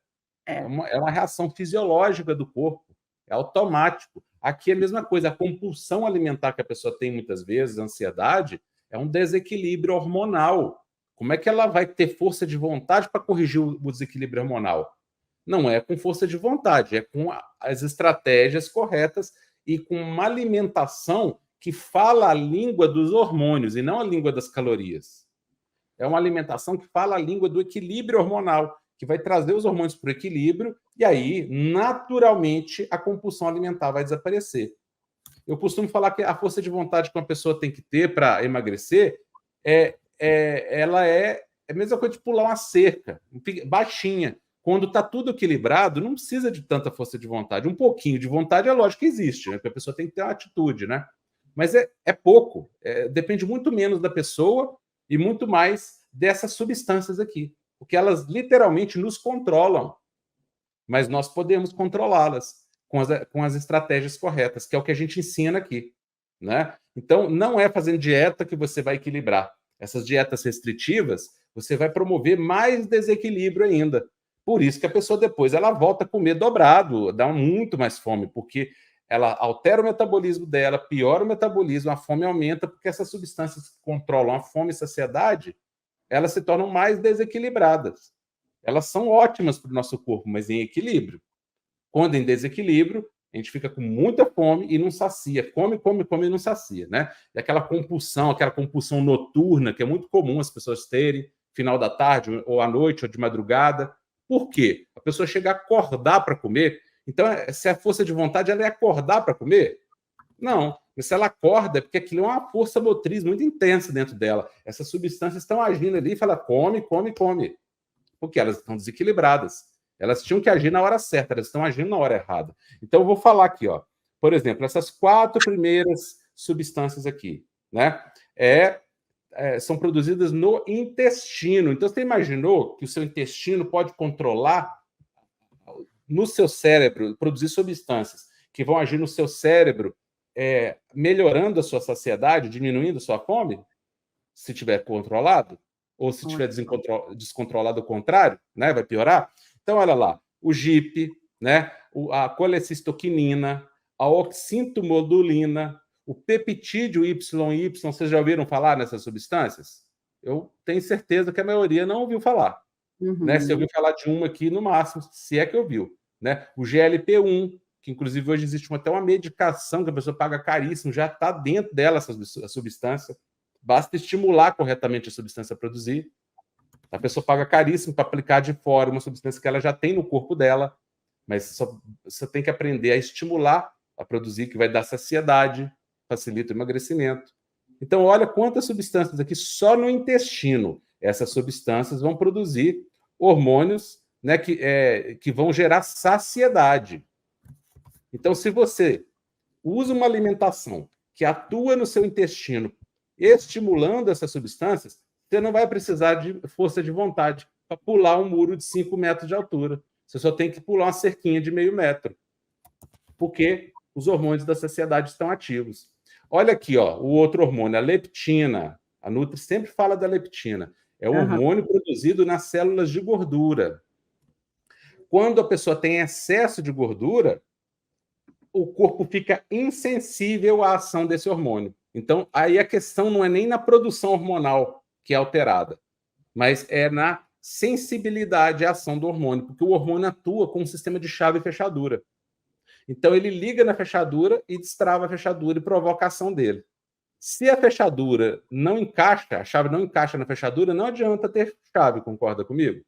É uma reação fisiológica do corpo. É automático. Aqui é a mesma coisa. A compulsão alimentar que a pessoa tem muitas vezes, a ansiedade, é um desequilíbrio hormonal. Como é que ela vai ter força de vontade para corrigir o desequilíbrio hormonal? Não é com força de vontade, é com as estratégias corretas e com uma alimentação que fala a língua dos hormônios e não a língua das calorias. É uma alimentação que fala a língua do equilíbrio hormonal, que vai trazer os hormônios para o equilíbrio e aí, naturalmente, a compulsão alimentar vai desaparecer. Eu costumo falar que a força de vontade que uma pessoa tem que ter para emagrecer ela é a mesma coisa de pular uma cerca, baixinha. Quando está tudo equilibrado, não precisa de tanta força de vontade. Um pouquinho de vontade é lógico que existe, né? Porque a pessoa tem que ter uma atitude, né? Mas é pouco. Depende muito menos da pessoa e muito mais dessas substâncias aqui. Porque elas literalmente nos controlam. Mas nós podemos controlá-las com as estratégias corretas, que é o que a gente ensina aqui, né? Então, não é fazendo dieta que você vai equilibrar. Essas dietas restritivas, você vai promover mais desequilíbrio ainda. Por isso que a pessoa depois ela volta a comer dobrado, dá muito mais fome, porque ela altera o metabolismo dela, piora o metabolismo, a fome aumenta, porque essas substâncias que controlam a fome e a saciedade, elas se tornam mais desequilibradas. Elas são ótimas para o nosso corpo, mas em equilíbrio. Quando em desequilíbrio, a gente fica com muita fome e não sacia. Come e não sacia, né? E aquela compulsão noturna, que é muito comum as pessoas terem, final da tarde, ou à noite, ou de madrugada. Por quê? A pessoa chega a acordar para comer. Então, se a força de vontade ela é acordar para comer? Não. Se ela acorda, é porque aquilo é uma força motriz muito intensa dentro dela. Essas substâncias estão agindo ali e fala come. Porque elas estão desequilibradas. Elas tinham que agir na hora certa, elas estão agindo na hora errada. Então, eu vou falar aqui, ó. Por exemplo, essas 4 primeiras substâncias aqui, né? São produzidas no intestino. Então, você imaginou que o seu intestino pode controlar no seu cérebro, produzir substâncias que vão agir no seu cérebro, melhorando a sua saciedade, diminuindo a sua fome, se tiver controlado? Ou se tiver descontrolado, ao contrário, né? Vai piorar? Então, olha lá, o GIP, né? A colecistoquinina, a oxintomodulina, o peptídeo YY, vocês já ouviram falar nessas substâncias? Eu tenho certeza que a maioria não ouviu falar. Uhum. Né? Se ouviu falar de uma aqui, no máximo, se é que ouviu. Né? O GLP-1, que inclusive hoje existe até uma medicação que a pessoa paga caríssimo, já está dentro dela essa substância. Basta estimular corretamente a substância a produzir. A pessoa paga caríssimo para aplicar de fora uma substância que ela já tem no corpo dela, mas você tem que aprender a estimular a produzir, que vai dar saciedade, facilita o emagrecimento. Então, olha quantas substâncias aqui só no intestino. Essas substâncias vão produzir hormônios, né, que vão gerar saciedade. Então, se você usa uma alimentação que atua no seu intestino, estimulando essas substâncias, você não vai precisar de força de vontade para pular um muro de 5 metros de altura. Você só tem que pular uma cerquinha de meio metro, porque os hormônios da saciedade estão ativos. Olha aqui, ó, o outro hormônio, a leptina. A Nutri sempre fala da leptina. É um hormônio produzido nas células de gordura. Quando a pessoa tem excesso de gordura, o corpo fica insensível à ação desse hormônio. Então, aí a questão não é nem na produção hormonal que é alterada, mas é na sensibilidade à ação do hormônio, porque o hormônio atua com um sistema de chave e fechadura. Então, ele liga na fechadura e destrava a fechadura e provoca a ação dele. Se a fechadura não encaixa, a chave não encaixa na fechadura, não adianta ter chave, concorda comigo?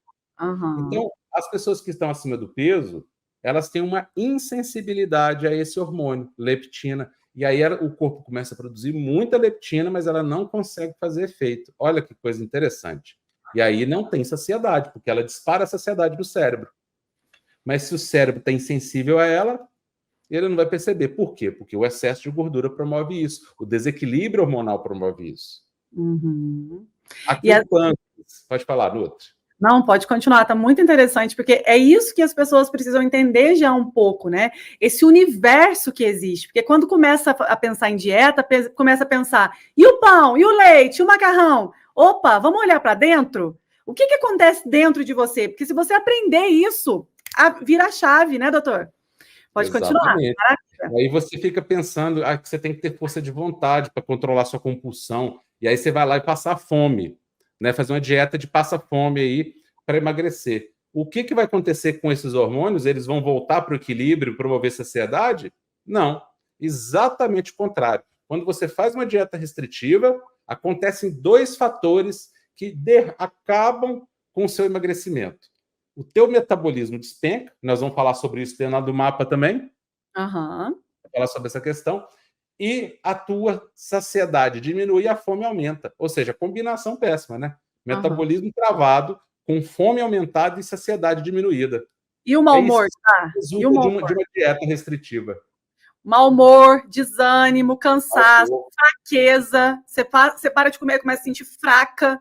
Então, as pessoas que estão acima do peso, elas têm uma insensibilidade a esse hormônio, leptina. E aí o corpo começa a produzir muita leptina, mas ela não consegue fazer efeito. Olha que coisa interessante. E aí não tem saciedade, porque ela dispara a saciedade do cérebro. Mas se o cérebro está insensível a ela, ele não vai perceber. Por quê? Porque o excesso de gordura promove isso. O desequilíbrio hormonal promove isso. Aqui o pâncreas. Pode falar, Nutri. Não, pode continuar, tá muito interessante, porque é isso que as pessoas precisam entender já um pouco, né? Esse universo que existe, porque quando começa a pensar em dieta, começa a pensar, e o pão, e o leite, e o macarrão? Opa, vamos olhar para dentro? O que acontece dentro de você? Porque se você aprender isso, vira a chave, né, doutor? Pode continuar. Aí você fica pensando que você tem que ter força de vontade para controlar sua compulsão, e aí você vai lá e passa fome. Né, fazer uma dieta de passa-fome aí para emagrecer. O que vai acontecer com esses hormônios? Eles vão voltar para o equilíbrio, promover saciedade? Não. Exatamente o contrário. Quando você faz uma dieta restritiva, acontecem dois fatores que acabam com o seu emagrecimento. O teu metabolismo despenca, nós vamos falar sobre isso dentro do mapa também. Vamos falar sobre essa questão. E a tua saciedade diminui e a fome aumenta. Ou seja, combinação péssima, né? Metabolismo travado, com fome aumentada e saciedade diminuída. E o mau humor, tá? De uma dieta restritiva. Mau humor, desânimo, cansaço, fraqueza. Você para de comer, começa a se sentir fraca.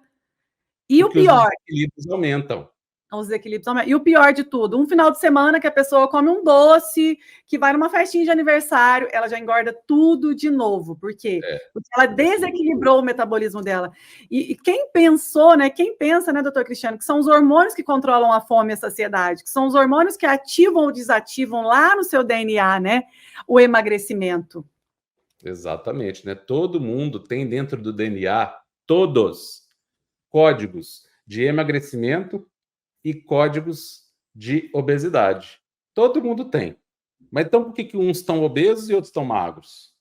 E o pior... Os desequilíbrios aumentam. Os desequilíbrios aumentam. E o pior de tudo, um final de semana que a pessoa come um doce, que vai numa festinha de aniversário, ela já engorda tudo de novo. Por quê? Porque ela desequilibrou o metabolismo dela. E quem pensou, né? Quem pensa, né, doutor Cristiano, que são os hormônios que controlam a fome e a saciedade, que são os hormônios que ativam ou desativam lá no seu DNA, né? O emagrecimento. Exatamente, né? Todo mundo tem dentro do DNA todos códigos de emagrecimento e códigos de obesidade. Todo mundo tem. Mas então por que uns estão obesos e outros estão magros?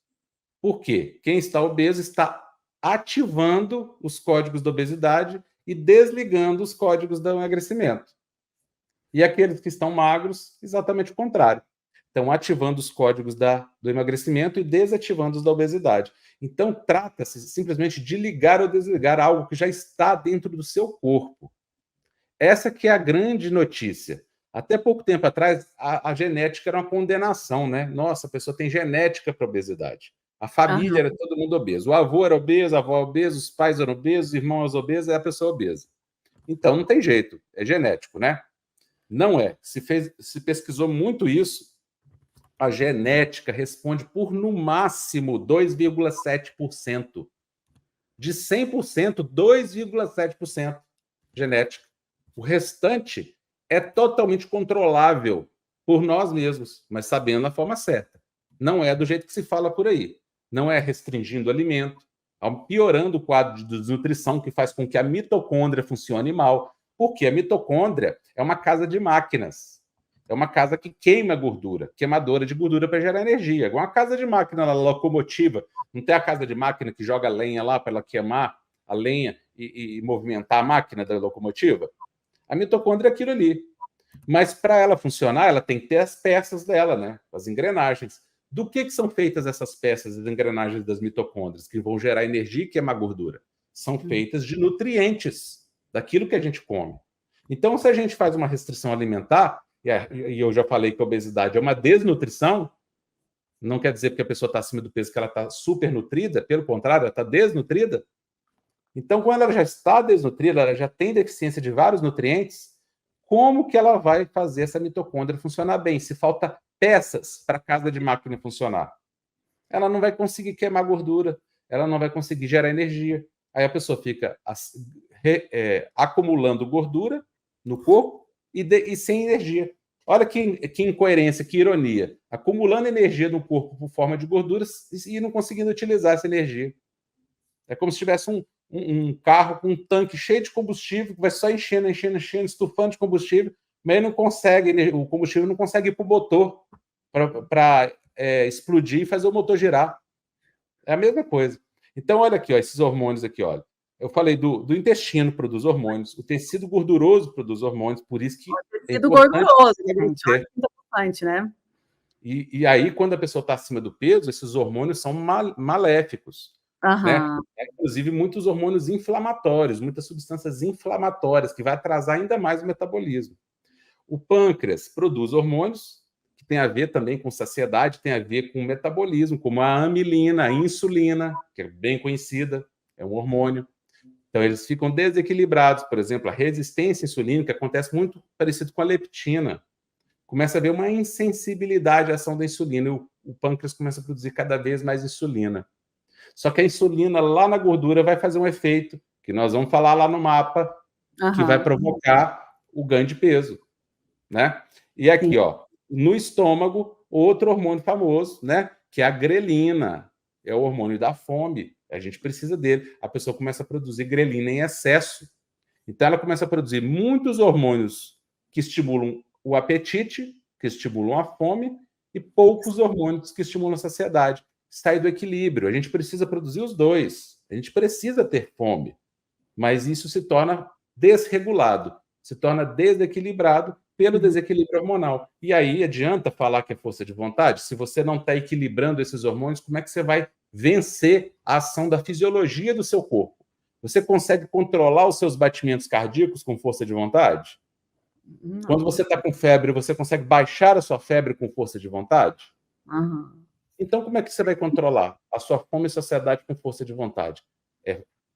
Por quê? Quem está obeso está ativando os códigos da obesidade e desligando os códigos do emagrecimento. E aqueles que estão magros, exatamente o contrário. Estão ativando os códigos do emagrecimento e desativando os da obesidade. Então, trata-se simplesmente de ligar ou desligar algo que já está dentro do seu corpo. Essa que é a grande notícia. Até pouco tempo atrás, a genética era uma condenação, né? Nossa, a pessoa tem genética para obesidade. A família era todo mundo obeso. O avô era obeso, a avó obesa, os pais eram obesos, os irmãos obesos, é a pessoa obesa. Então, não tem jeito. É genético, né? Não é. Se pesquisou muito isso. A genética responde por, no máximo, 2,7%. De 100%, 2,7% genética. O restante é totalmente controlável por nós mesmos, mas sabendo a forma certa. Não é do jeito que se fala por aí. Não é restringindo o alimento, piorando o quadro de desnutrição, que faz com que a mitocôndria funcione mal. Porque a mitocôndria é uma casa de máquinas. É uma casa que queima gordura, queimadora de gordura para gerar energia. Igual uma casa de máquina, locomotiva. Não tem a casa de máquina que joga lenha lá para ela queimar a lenha e movimentar a máquina da locomotiva? A mitocôndria é aquilo ali. Mas para ela funcionar, ela tem que ter as peças dela, né? As engrenagens. Do que são feitas essas peças, as engrenagens das mitocôndrias, que vão gerar energia e queimar gordura? São feitas de nutrientes, daquilo que a gente come. Então, se a gente faz uma restrição alimentar, e eu já falei que a obesidade é uma desnutrição, não quer dizer porque a pessoa está acima do peso que ela está super nutrida, pelo contrário, ela está desnutrida. Então, quando ela já está desnutrida, ela já tem deficiência de vários nutrientes, como que ela vai fazer essa mitocôndria funcionar bem? Se falta peças para a casa de máquina funcionar, ela não vai conseguir queimar gordura, ela não vai conseguir gerar energia. Aí a pessoa fica acumulando gordura no corpo e sem energia. Olha que incoerência, que ironia. Acumulando energia no corpo por forma de gorduras e não conseguindo utilizar essa energia. É como se tivesse um carro com um tanque cheio de combustível, que vai só enchendo, estufando de combustível, mas ele não consegue, o combustível não consegue ir para o motor para explodir e fazer o motor girar. É a mesma coisa. Então, olha aqui, ó, esses hormônios aqui, olha. Eu falei do intestino produz hormônios, o tecido gorduroso produz hormônios, por isso que tecido gorduroso, gente, é importante, né? E aí, quando a pessoa está acima do peso, esses hormônios são maléficos. Né? Inclusive, muitos hormônios inflamatórios, muitas substâncias inflamatórias, que vai atrasar ainda mais o metabolismo. O pâncreas produz hormônios que tem a ver também com saciedade, tem a ver com metabolismo, como a amilina, a insulina, que é bem conhecida, é um hormônio. Então, eles ficam desequilibrados. Por exemplo, a resistência insulínica acontece muito parecido com a leptina. Começa a haver uma insensibilidade à ação da insulina, e o pâncreas começa a produzir cada vez mais insulina. Só que a insulina lá na gordura vai fazer um efeito, que nós vamos falar lá no mapa, que vai provocar o ganho de peso, né? E aqui, ó, no estômago, outro hormônio famoso, né? Que é a grelina, é o hormônio da fome. A gente precisa dele. A pessoa começa a produzir grelina em excesso. Então, ela começa a produzir muitos hormônios que estimulam o apetite, que estimulam a fome, e poucos hormônios que estimulam a saciedade. Sai do equilíbrio. A gente precisa produzir os dois. A gente precisa ter fome. Mas isso se torna desregulado, se torna desequilibrado pelo desequilíbrio hormonal. E aí adianta falar que é força de vontade? Se você não está equilibrando esses hormônios, como é que você vai vencer a ação da fisiologia do seu corpo? Você consegue controlar os seus batimentos cardíacos com força de vontade? Não. Quando você está com febre, você consegue baixar a sua febre com força de vontade? Então, como é que você vai controlar a sua fome e saciedade com força de vontade?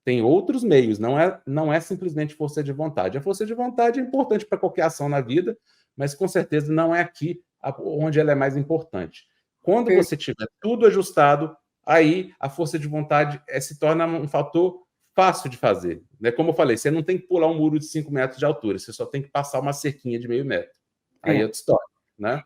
Tem outros meios, não é simplesmente força de vontade. A força de vontade é importante para qualquer ação na vida, mas com certeza não é aqui onde ela é mais importante. Quando você tiver tudo ajustado, aí a força de vontade se torna um fator fácil de fazer. Né? Como eu falei, você não tem que pular um muro de 5 metros de altura, você só tem que passar uma cerquinha de meio metro. Aí é outra história. Né?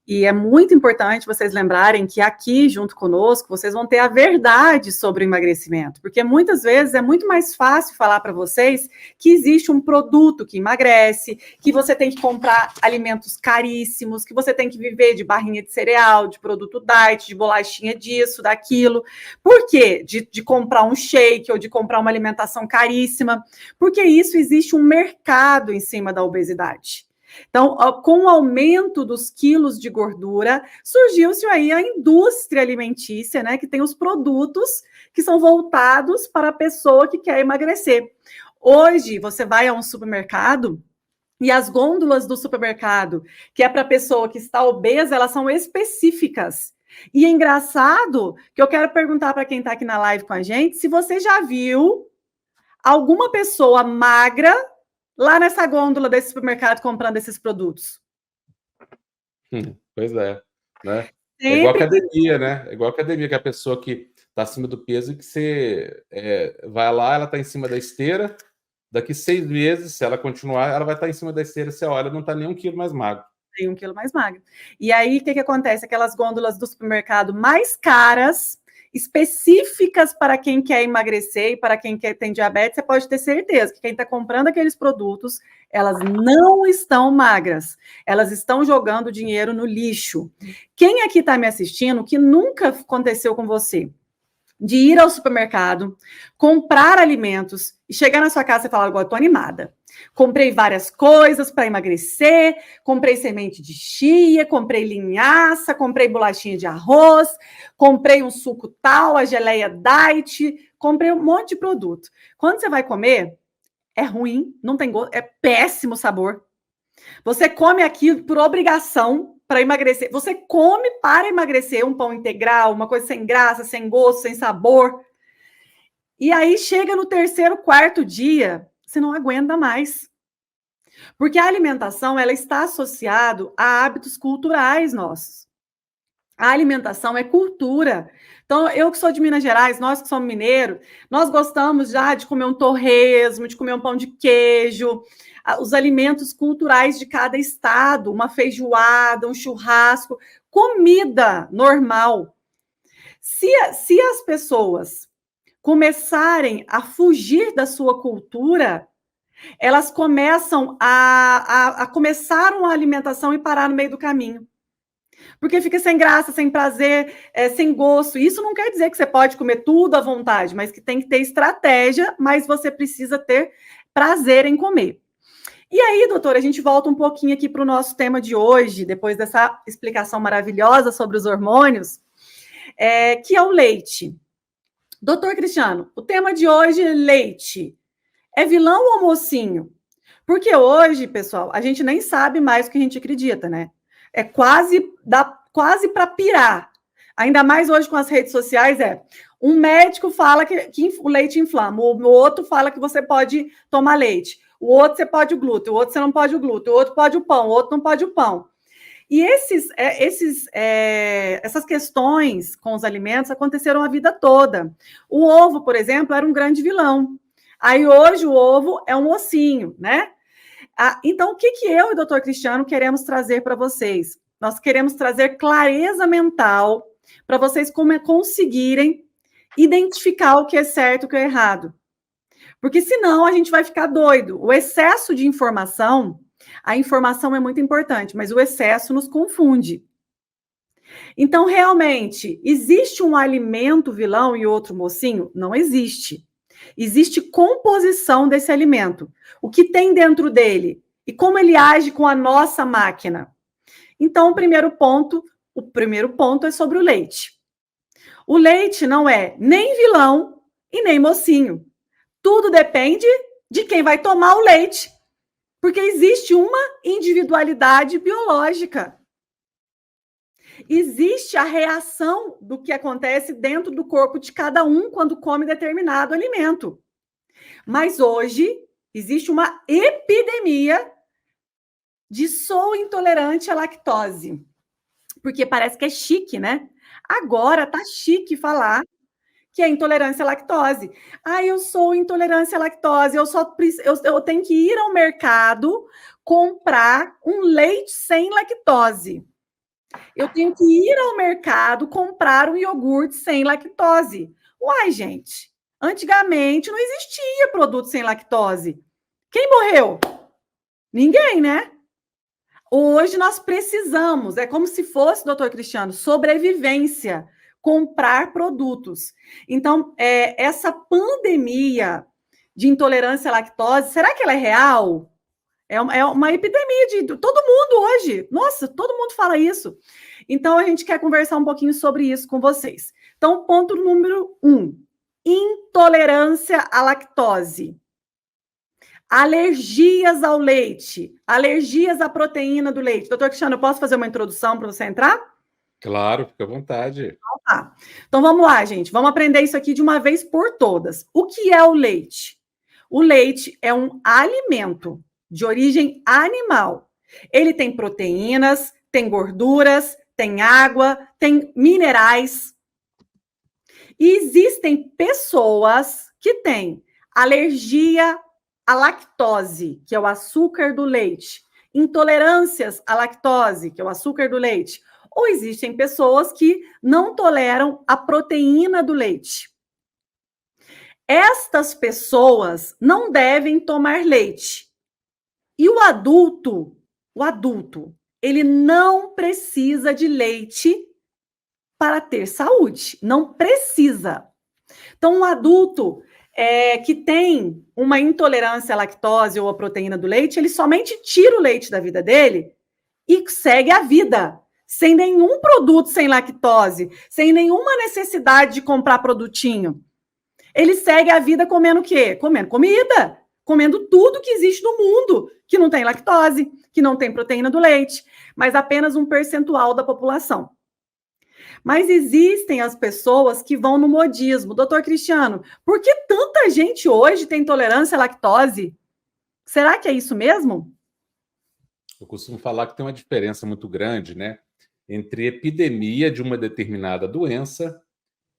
E é muito importante vocês lembrarem que aqui, junto conosco, vocês vão ter a verdade sobre o emagrecimento, porque muitas vezes é muito mais fácil falar para vocês que existe um produto que emagrece, que você tem que comprar alimentos caríssimos, que você tem que viver de barrinha de cereal, de produto diet, de bolachinha disso, daquilo. Por quê? De comprar um shake ou de comprar uma alimentação caríssima, porque isso existe um mercado em cima da obesidade. Então, com o aumento dos quilos de gordura, surgiu-se aí a indústria alimentícia, né, que tem os produtos que são voltados para a pessoa que quer emagrecer. Hoje, você vai a um supermercado e as gôndolas do supermercado, que é para a pessoa que está obesa, elas são específicas. E é engraçado que eu quero perguntar para quem está aqui na live com a gente, se você já viu alguma pessoa magra lá nessa gôndola desse supermercado comprando esses produtos. Pois é. Né? É igual academia, né? É igual academia, que a pessoa que está acima do peso, que você vai lá, ela está em cima da esteira, daqui 6 meses, se ela continuar, ela vai estar em cima da esteira, você olha, não está nem 1 quilo mais magro. Tem 1 quilo mais magro. E aí, o que acontece? Aquelas gôndolas do supermercado mais caras, específicas para quem quer emagrecer e para quem tem diabetes, você pode ter certeza que quem está comprando aqueles produtos, elas não estão magras, elas estão jogando dinheiro no lixo. Quem aqui está me assistindo, que nunca aconteceu com você, de ir ao supermercado, comprar alimentos e chegar na sua casa e falar, agora eu estou animada. Comprei várias coisas para emagrecer, comprei semente de chia, comprei linhaça, comprei bolachinha de arroz, comprei um suco tal, a geleia diet, comprei um monte de produto. Quando você vai comer, é ruim, não tem gosto, é péssimo sabor. Você come aquilo por obrigação para emagrecer. Você come para emagrecer um pão integral, uma coisa sem graça, sem gosto, sem sabor. E aí chega no 3º, 4º dia, você não aguenta mais. Porque a alimentação, ela está associada a hábitos culturais nossos. A alimentação é cultura. Então, eu que sou de Minas Gerais, nós que somos mineiros, nós gostamos já de comer um torresmo, de comer um pão de queijo, os alimentos culturais de cada estado, uma feijoada, um churrasco, comida normal. Se as pessoas começarem a fugir da sua cultura, elas começam a começar uma alimentação e parar no meio do caminho. Porque fica sem graça, sem prazer, sem gosto. Isso não quer dizer que você pode comer tudo à vontade, mas que tem que ter estratégia, mas você precisa ter prazer em comer. E aí, doutora, a gente volta um pouquinho aqui para o nosso tema de hoje, depois dessa explicação maravilhosa sobre os hormônios, que é o leite. Doutor Cristiano, o tema de hoje é leite. É vilão ou mocinho? Porque hoje, pessoal, a gente nem sabe mais o que a gente acredita, né? É quase para pirar. Ainda mais hoje com as redes sociais, um médico fala que o leite inflama, o outro fala que você pode tomar leite, o outro você pode o glúten, o outro você não pode o glúten, o outro pode o pão, o outro não pode o pão. E essas questões com os alimentos aconteceram a vida toda. O ovo, por exemplo, era um grande vilão. Aí hoje o ovo é um mocinho, né? Então, o que eu e o doutor Cristiano queremos trazer para vocês? Nós queremos trazer clareza mental para vocês conseguirem identificar o que é certo e o que é errado. Porque senão a gente vai ficar doido. O excesso de informação, a informação é muito importante, mas o excesso nos confunde. Então, realmente, existe um alimento vilão e outro mocinho? Não existe. Existe composição desse alimento. O que tem dentro dele e como ele age com a nossa máquina. Então, o primeiro ponto é sobre o leite. O leite não é nem vilão e nem mocinho. Tudo depende de quem vai tomar o leite, porque existe uma individualidade biológica. Existe a reação do que acontece dentro do corpo de cada um quando come determinado alimento. Mas hoje existe uma epidemia de sou intolerante à lactose. Porque parece que é chique, né? Agora tá chique falar que é intolerância à lactose. Eu sou intolerância à lactose, eu tenho que ir ao mercado comprar um leite sem lactose. Eu tenho que ir ao mercado comprar um iogurte sem lactose. Uai, gente, antigamente não existia produto sem lactose. Quem morreu? Ninguém, né? Hoje nós precisamos, é como se fosse, doutor Cristiano, sobrevivência, comprar produtos. Então, essa pandemia de intolerância à lactose, será que ela é real? É uma epidemia de todo mundo hoje. Nossa, todo mundo fala isso. Então, a gente quer conversar um pouquinho sobre isso com vocês. Então, ponto número 1. Intolerância à lactose. Alergias ao leite. Alergias à proteína do leite. Doutor Cristiano, eu posso fazer uma introdução para você entrar? Claro, fica à vontade. Então, vamos lá, gente. Vamos aprender isso aqui de uma vez por todas. O que é o leite? O leite é um alimento de origem animal. Ele tem proteínas, tem gorduras, tem água, tem minerais. E existem pessoas que têm alergia à lactose, que é o açúcar do leite, intolerâncias à lactose, que é o açúcar do leite, ou existem pessoas que não toleram a proteína do leite. Estas pessoas não devem tomar leite. E o adulto, ele não precisa de leite para ter saúde. Não precisa. Então, um adulto que tem uma intolerância à lactose ou à proteína do leite, ele somente tira o leite da vida dele e segue a vida, sem nenhum produto sem lactose, sem nenhuma necessidade de comprar produtinho. Ele segue a vida comendo o quê? Comendo comida, comendo tudo que existe no mundo, que não tem lactose, que não tem proteína do leite, mas apenas um percentual da população. Mas existem as pessoas que vão no modismo. Doutor Cristiano, por que tanta gente hoje tem intolerância à lactose? Será que é isso mesmo? Eu costumo falar que tem uma diferença muito grande, né, entre epidemia de uma determinada doença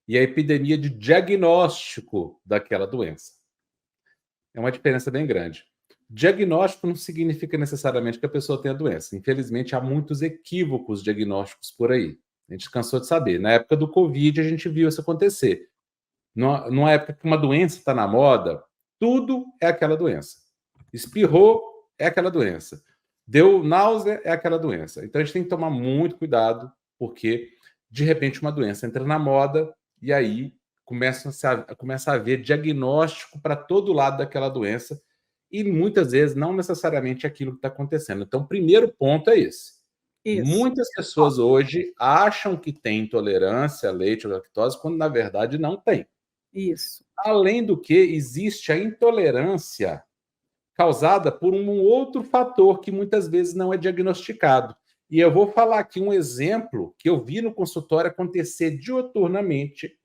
e a epidemia de diagnóstico daquela doença. É uma diferença bem grande. Diagnóstico não significa necessariamente que a pessoa tenha doença. Infelizmente, há muitos equívocos diagnósticos por aí. A gente cansou de saber. Na época do Covid, a gente viu isso acontecer. Numa época que uma doença está na moda, tudo é aquela doença. Espirrou, é aquela doença. Deu náusea, é aquela doença. Então a gente tem que tomar muito cuidado, porque de repente uma doença entra na moda e aí começa a haver diagnóstico para todo lado daquela doença e muitas vezes não necessariamente aquilo que está acontecendo. Então, o primeiro ponto é esse. Isso. Muitas pessoas hoje acham que tem intolerância a leite ou lactose, quando na verdade não tem. Isso. Além do que, existe a intolerância causada por um outro fator que muitas vezes não é diagnosticado. E eu vou falar aqui um exemplo que eu vi no consultório acontecer diuturnamente.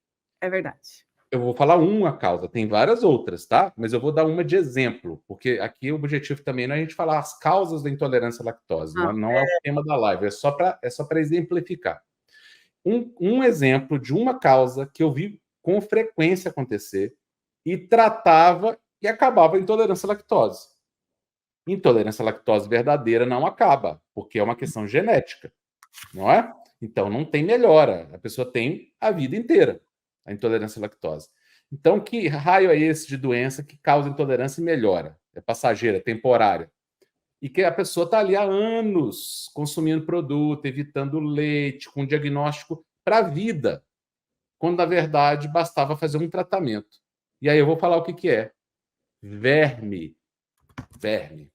É verdade. Eu vou falar uma causa, tem várias outras, tá? Mas eu vou dar uma de exemplo, porque aqui o objetivo também não é a gente falar as causas da intolerância à lactose, não é o tema da live, é só para exemplificar. Um exemplo de uma causa que eu vi com frequência acontecer e tratava e acabava a intolerância à lactose. Intolerância à lactose verdadeira não acaba, porque é uma questão genética, não é? Então não tem melhora, a pessoa tem a vida inteira a intolerância à lactose. Então, que raio é esse de doença que causa intolerância e melhora? É passageira, é temporária. E que a pessoa está ali há anos consumindo produto, evitando leite, com diagnóstico para a vida, quando, na verdade, bastava fazer um tratamento. E aí eu vou falar o que é. Verme. Verme.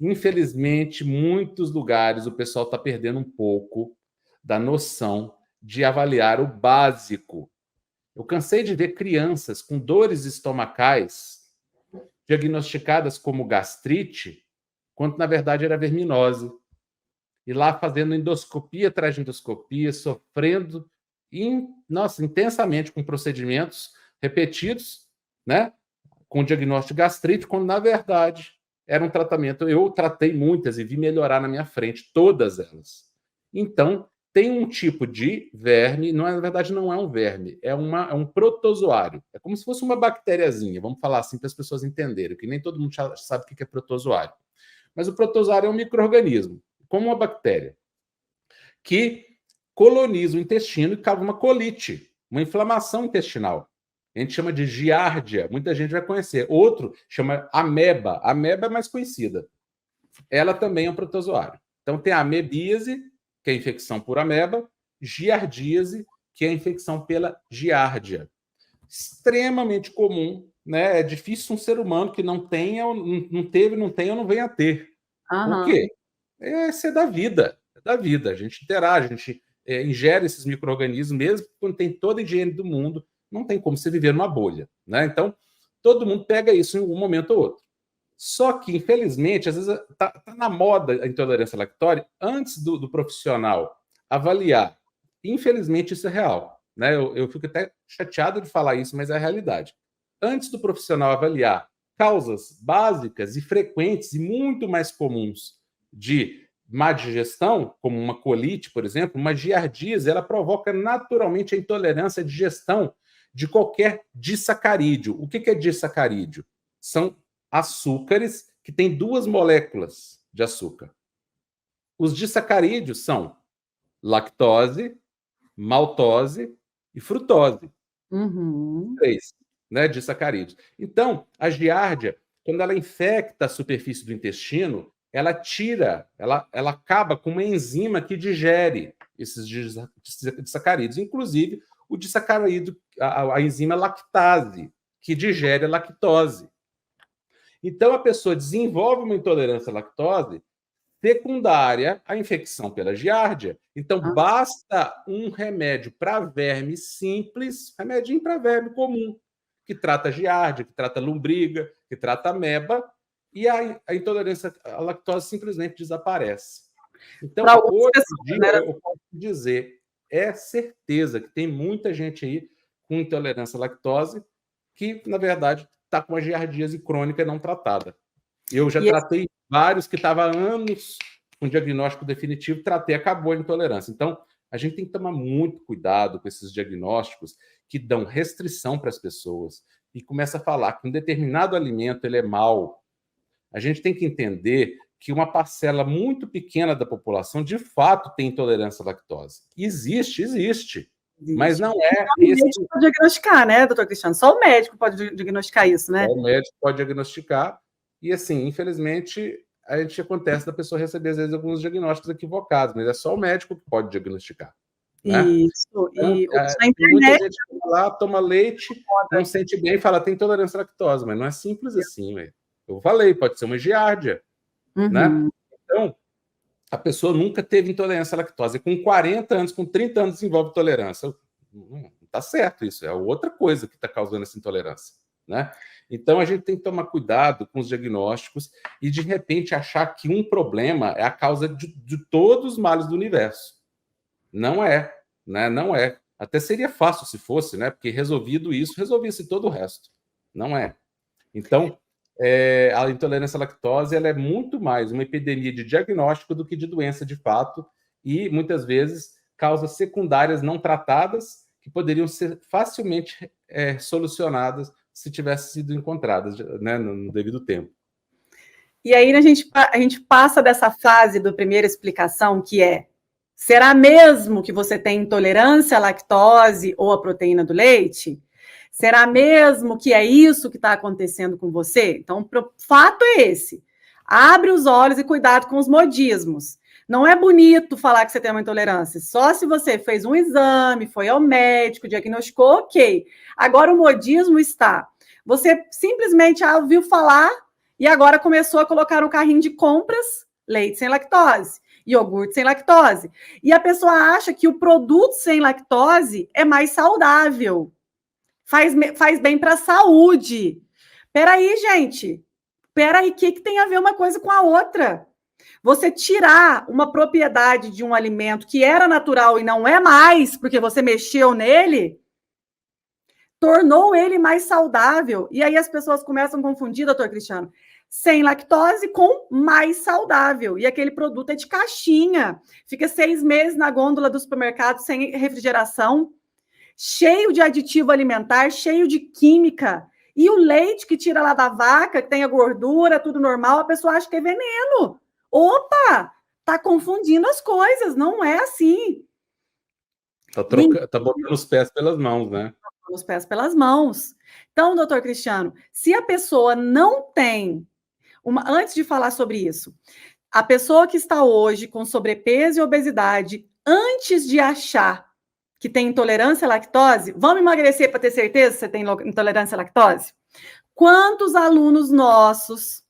Infelizmente, muitos lugares o pessoal está perdendo um pouco da noção de avaliar o básico. Eu cansei de ver crianças com dores estomacais diagnosticadas como gastrite, quando na verdade era verminose. E lá fazendo endoscopia atrás de endoscopia, sofrendo intensamente com procedimentos repetidos, né? Com diagnóstico de gastrite, quando na verdade era um tratamento. Eu tratei muitas e vi melhorar na minha frente, todas elas. Então, tem um tipo de verme, na verdade não é um verme, é um protozoário. É como se fosse uma bactériazinha, vamos falar assim para as pessoas entenderem, que nem todo mundo sabe o que é protozoário. Mas o protozoário é um micro-organismo, como uma bactéria, que coloniza o intestino e causa uma colite, uma inflamação intestinal. A gente chama de giardia, muita gente vai conhecer. Outro chama ameba. A ameba é mais conhecida. Ela também é um protozoário. Então tem a amebíase, que é a infecção por ameba, giardíase, que é a infecção pela giardia. Extremamente comum, né? É difícil um ser humano que não tenha, não teve, não tenha ou não venha a ter. Por quê? Isso é da vida. É da vida. A gente interage, a gente ingere esses micro-organismos, mesmo quando tem toda a higiene do mundo, não tem como você viver numa bolha, né? Então, todo mundo pega isso em um momento ou outro. Só que, infelizmente, às vezes está na moda a intolerância à lactose antes do profissional avaliar. Infelizmente, isso é real, né? Eu fico até chateado de falar isso, mas é a realidade. Antes do profissional avaliar causas básicas e frequentes e muito mais comuns de má digestão, como uma colite, por exemplo, uma giardíase, ela provoca naturalmente a intolerância à digestão de qualquer disacarídeo. O que é disacarídeo? São açúcares que têm duas moléculas de açúcar. Os disacarídeos são lactose, maltose e frutose. Três, né, disacarídeos. Então, a giardia, quando ela infecta a superfície do intestino, ela acaba com uma enzima que digere esses disacarídeos, inclusive o disacarídeo, a enzima lactase, que digere a lactose. Então, a pessoa desenvolve uma intolerância à lactose secundária à infecção pela giardia. Então, basta um remédio para verme simples, remedinho para verme comum, que trata giardia, que trata lombriga, que trata ameba, e a intolerância à lactose simplesmente desaparece. Então, hoje em dia, eu posso dizer, é certeza que tem muita gente aí com intolerância à lactose que, na verdade, está com a giardíase crônica não tratada. Eu já tratei vários que estavam há anos com diagnóstico definitivo, tratei, acabou a intolerância. Então, a gente tem que tomar muito cuidado com esses diagnósticos que dão restrição para as pessoas e começa a falar que um determinado alimento ele é mau. A gente tem que entender que uma parcela muito pequena da população, de fato, tem intolerância à lactose. Existe. Mas não é... O médico pode diagnosticar, né, doutor Cristiano? Só o médico pode diagnosticar isso, né? Só o médico pode diagnosticar. E, assim, infelizmente, a gente acontece da pessoa receber, às vezes, alguns diagnósticos equivocados, mas é só o médico que pode diagnosticar. Né? Isso. Então, E na tem internet, muita gente que vai lá, toma leite, não sente bem e fala, tem intolerância à lactose, mas não é simples assim. Véio. Eu falei, pode ser uma giardia. Né? Então, a pessoa nunca teve intolerância à lactose. Com 40 anos, com 30 anos, desenvolve intolerância. Não está certo isso. É outra coisa que está causando essa intolerância. Né? Então, a gente tem que tomar cuidado com os diagnósticos e, de repente, achar que um problema é a causa de todos os males do universo. Não é, né? Não é. Até seria fácil se fosse, né? Porque resolvido isso, resolvia-se todo o resto. Não é. Então, a intolerância à lactose ela é muito mais uma epidemia de diagnóstico do que de doença de fato e, muitas vezes, causas secundárias não tratadas que poderiam ser facilmente solucionadas se tivessem sido encontradas, né, no devido tempo. E aí a gente passa dessa fase da primeira explicação, que é: será mesmo que você tem intolerância à lactose ou à proteína do leite? Será mesmo que é isso que está acontecendo com você? Então, o fato é esse. Abre os olhos e cuidado com os modismos. Não é bonito falar que você tem uma intolerância. Só se você fez um exame, foi ao médico, diagnosticou, ok. Agora o modismo está. Você simplesmente ouviu falar e agora começou a colocar no carrinho de compras leite sem lactose, iogurte sem lactose. E a pessoa acha que o produto sem lactose é mais saudável. Faz bem para a saúde. Peraí, gente. Peraí, o que tem a ver uma coisa com a outra? Você tirar uma propriedade de um alimento que era natural e não é mais, porque você mexeu nele, tornou ele mais saudável. E aí as pessoas começam a confundir, doutor Cristiano, sem lactose com mais saudável. E aquele produto é de caixinha. Fica 6 meses na gôndola do supermercado sem refrigeração, cheio de aditivo alimentar, cheio de química. E o leite que tira lá da vaca, que tem a gordura, tudo normal, a pessoa acha que é veneno. Opa! Tá confundindo as coisas, não é assim. Tá botando os pés pelas mãos, né? Os pés pelas mãos. Então, doutor Cristiano, se a pessoa não tem antes de falar sobre isso, a pessoa que está hoje com sobrepeso e obesidade, antes de achar que tem intolerância à lactose, vamos emagrecer para ter certeza que você tem intolerância à lactose? Quantos alunos nossos,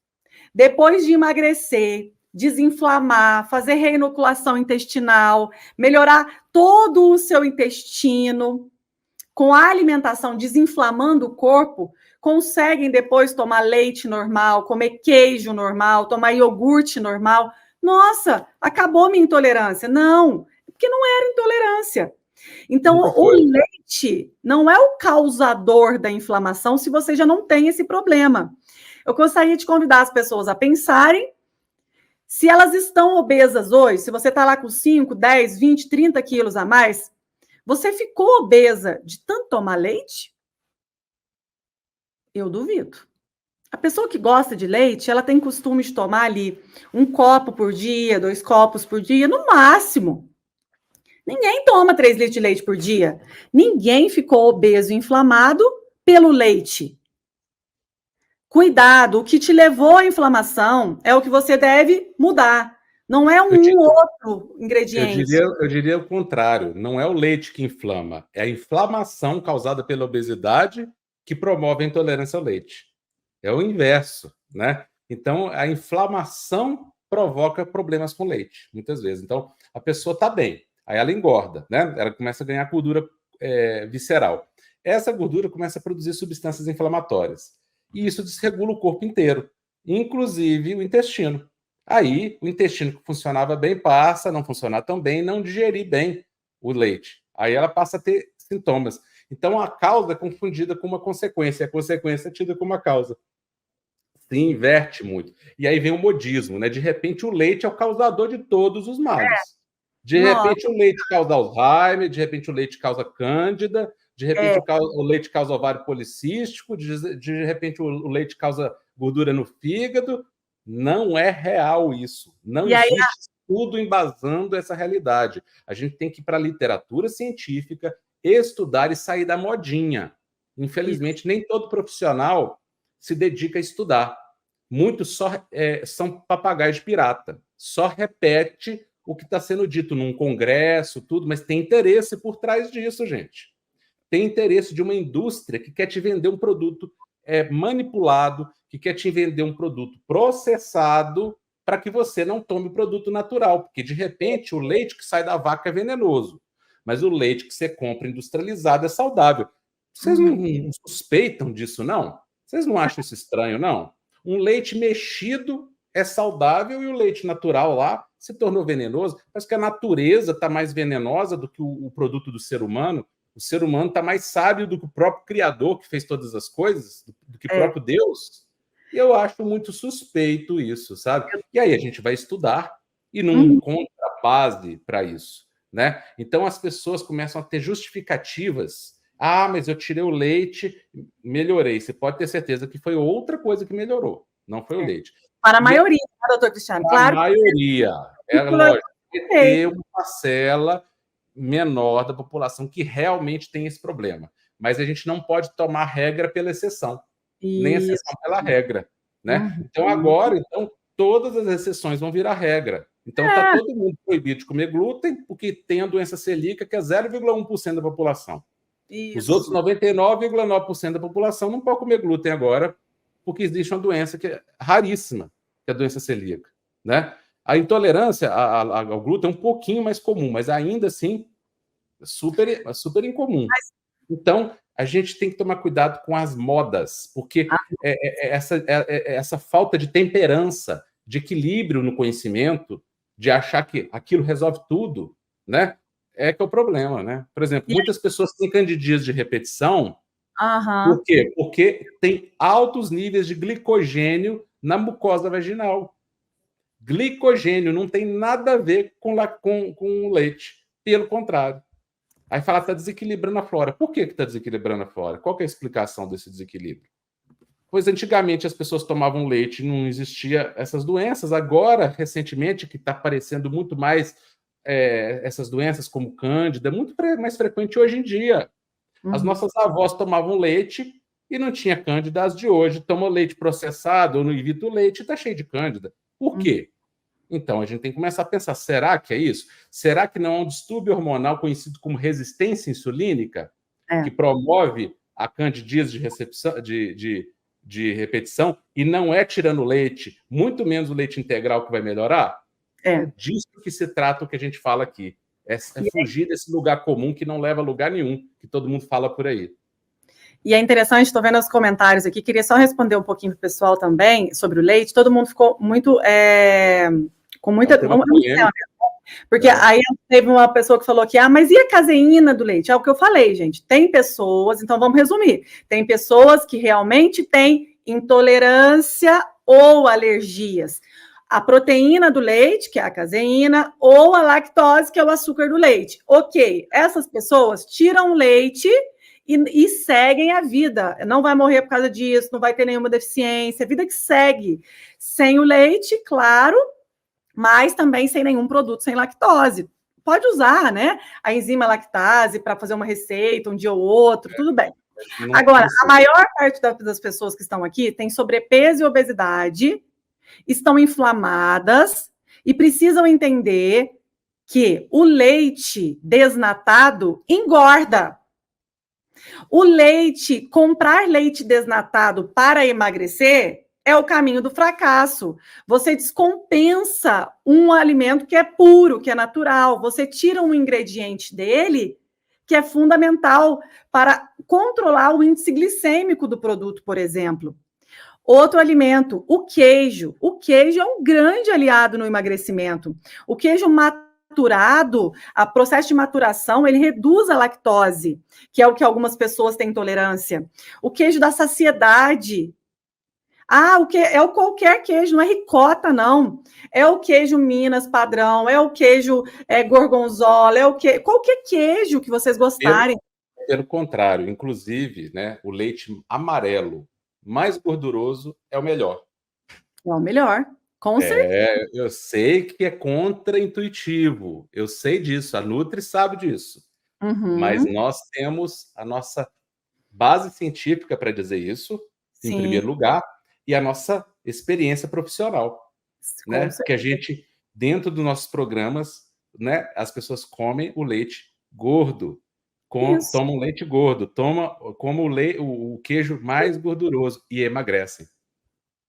depois de emagrecer, desinflamar, fazer reinoculação intestinal, melhorar todo o seu intestino, com a alimentação desinflamando o corpo, conseguem depois tomar leite normal, comer queijo normal, tomar iogurte normal. Nossa, acabou minha intolerância. Não, porque não era intolerância. Então, o leite não é o causador da inflamação se você já não tem esse problema. Eu gostaria de convidar as pessoas a pensarem se elas estão obesas hoje, se você está lá com 5, 10, 20, 30 quilos a mais, você ficou obesa de tanto tomar leite? Eu duvido. A pessoa que gosta de leite, ela tem costume de tomar ali 1 copo por dia, 2 copos por dia, no máximo. Ninguém toma 3 litros de leite por dia. Ninguém ficou obeso e inflamado pelo leite. Cuidado, o que te levou à inflamação é o que você deve mudar. Não é outro ingrediente. Eu diria o contrário. Não é o leite que inflama, é a inflamação causada pela obesidade que promove a intolerância ao leite. É o inverso, né? Então, a inflamação provoca problemas com leite, muitas vezes. Então, a pessoa está bem, aí ela engorda, né? Ela começa a ganhar gordura visceral. Essa gordura começa a produzir substâncias inflamatórias. E isso desregula o corpo inteiro, inclusive o intestino. Aí, o intestino que funcionava bem passa a não funcionar tão bem, não digerir bem o leite. Aí ela passa a ter sintomas. Então, a causa é confundida com uma consequência, a consequência é tida como uma causa. Se inverte muito. E aí vem o modismo, né? De repente, o leite é o causador de todos os males. De repente, o leite causa Alzheimer, de repente, o leite causa Cândida, de repente, o leite causa ovário policístico, de repente, o leite causa gordura no fígado. Não é real isso. Não existe estudo embasando essa realidade. A gente tem que ir para a literatura científica, estudar e sair da modinha. Infelizmente, nem todo profissional se dedica a estudar. muitos são papagaios de pirata. Só repete o que está sendo dito num congresso, tudo, mas tem interesse por trás disso, gente. Tem interesse de uma indústria que quer te vender um produto manipulado, que quer te vender um produto processado para que você não tome o produto natural, porque de repente o leite que sai da vaca é venenoso, mas o leite que você compra industrializado é saudável. Vocês não suspeitam disso, não? Vocês não acham isso estranho, não? Um leite mexido é saudável e o leite natural lá se tornou venenoso. Parece que a natureza está mais venenosa do que o produto do ser humano. O ser humano está mais sábio do que o próprio Criador, que fez todas as coisas, do que o próprio Deus. E eu acho muito suspeito isso, sabe? E aí a gente vai estudar e não encontra base para isso, né? Então as pessoas começam a ter justificativas. Ah, mas eu tirei o leite, melhorei. Você pode ter certeza que foi outra coisa que melhorou, não foi o leite. Para a maioria, né, doutor Cristiano? Claro. A maioria. É lógico, tem uma parcela menor da população que realmente tem esse problema. Mas a gente não pode tomar regra pela exceção, nem exceção pela regra, né? Então agora, todas as exceções vão virar regra. Então está todo mundo proibido de comer glúten, porque tem a doença celíaca, que é 0,1% da população. Isso. Os outros 99,9% da população não pode comer glúten agora, porque existe uma doença que é raríssima, que é a doença celíaca, né? A intolerância ao glúten é um pouquinho mais comum, mas ainda assim é super incomum. Então, a gente tem que tomar cuidado com as modas, porque essa falta de temperança, de equilíbrio no conhecimento, de achar que aquilo resolve tudo, né? É que é o problema, né? Por exemplo, muitas pessoas têm candidias de repetição. Por quê? Porque tem altos níveis de glicogênio na mucosa vaginal. Glicogênio não tem nada a ver com o leite. Pelo contrário. Aí fala que está desequilibrando a flora. Por que está desequilibrando a flora? Qual que é a explicação desse desequilíbrio? Pois antigamente as pessoas tomavam leite e não existia essas doenças. Agora, recentemente, que está aparecendo muito mais essas doenças como cândida, muito mais frequente hoje em dia. As nossas avós tomavam leite e não tinha cândida. As de hoje tomam leite processado ou no evito leite e está cheio de cândida. Por quê? Então, a gente tem que começar a pensar, será que é isso? Será que não é um distúrbio hormonal conhecido como resistência insulínica, que promove a candidíase de repetição e não é tirando leite, muito menos o leite integral que vai melhorar? É disso que se trata o que a gente fala aqui. É fugir desse lugar comum que não leva a lugar nenhum, que todo mundo fala por aí. E é interessante, estou vendo os comentários aqui, queria só responder um pouquinho para o pessoal também sobre o leite. Todo mundo ficou muito com muita... Porque aí teve uma pessoa que falou que, mas e a caseína do leite? É o que eu falei, gente. Tem pessoas, então vamos resumir. Tem pessoas que realmente têm intolerância ou alergias. A proteína do leite, que é a caseína, ou a lactose, que é o açúcar do leite. Ok, essas pessoas tiram o leite e seguem a vida. Não vai morrer por causa disso, não vai ter nenhuma deficiência. A vida que segue. Sem o leite, claro, mas também sem nenhum produto sem lactose. Pode usar, né? A enzima lactase para fazer uma receita um dia ou outro, tudo bem. Agora, a maior parte das pessoas que estão aqui tem sobrepeso e obesidade, estão inflamadas e precisam entender que o leite desnatado engorda. O leite, comprar leite desnatado para emagrecer é o caminho do fracasso. Você descompensa um alimento que é puro, que é natural. Você tira um ingrediente dele que é fundamental para controlar o índice glicêmico do produto, por exemplo. Outro alimento, o queijo. O queijo é um grande aliado no emagrecimento. O queijo maturado, o processo de maturação, ele reduz a lactose, que é o que algumas pessoas têm intolerância. O queijo da saciedade. Qualquer queijo, não é ricota, não. É o queijo Minas padrão, é o queijo gorgonzola, qualquer queijo que vocês gostarem. Pelo contrário, inclusive, né, o leite amarelo mais gorduroso é o melhor. É o melhor, com certeza. Eu sei que é contraintuitivo, eu sei disso, a Nutri sabe disso. Mas nós temos a nossa base científica para dizer isso, em primeiro lugar, e a nossa experiência profissional, né? Que a gente, dentro dos nossos programas, né, as pessoas comem o leite gordo, tomam leite gordo, como o queijo mais gorduroso e emagrecem.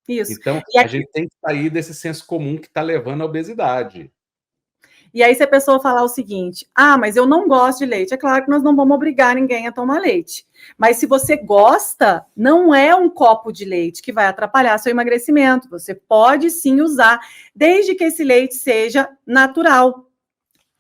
Isso. Então, a gente tem que sair desse senso comum que está levando à obesidade. E aí, se a pessoa falar o seguinte, mas eu não gosto de leite, é claro que nós não vamos obrigar ninguém a tomar leite. Mas se você gosta, não é um copo de leite que vai atrapalhar seu emagrecimento. Você pode sim usar, desde que esse leite seja natural,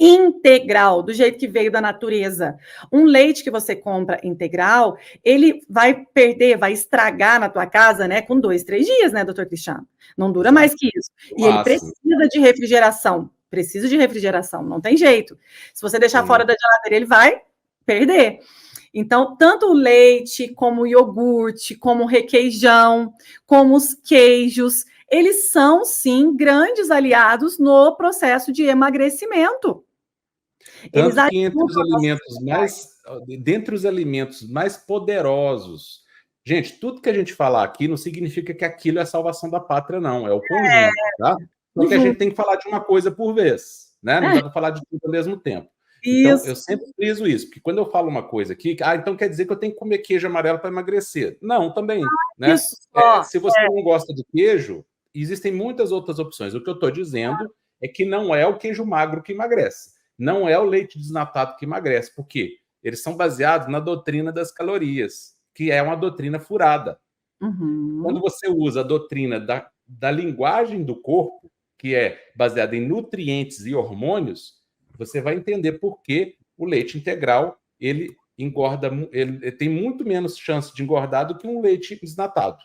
integral, do jeito que veio da natureza. Um leite que você compra integral, ele vai perder, vai estragar na tua casa, né, com 2, 3 dias, né, doutor Cristiano? Não dura mais que isso. E ele precisa de refrigeração. Precisa de refrigeração, não tem jeito. Se você deixar fora da geladeira, ele vai perder. Então, tanto o leite, como o iogurte, como o requeijão, como os queijos, eles são, sim, grandes aliados no processo de emagrecimento. Tanto que dentre os alimentos mais poderosos, gente, tudo que a gente falar aqui não significa que aquilo é a salvação da pátria, não. É o conjunto, tá? Só que a gente tem que falar de uma coisa por vez, né? Não dá para falar de tudo ao mesmo tempo. Então, eu sempre friso isso, porque quando eu falo uma coisa aqui, então quer dizer que eu tenho que comer queijo amarelo para emagrecer. Não, também, né? Se você não gosta de queijo, existem muitas outras opções. O que eu estou dizendo é que não é o queijo magro que emagrece, não é o leite desnatado que emagrece, porque eles são baseados na doutrina das calorias, que é uma doutrina furada. Quando você usa a doutrina da linguagem do corpo, que é baseada em nutrientes e hormônios, você vai entender por que o leite integral ele engorda, ele tem muito menos chance de engordar do que um leite desnatado.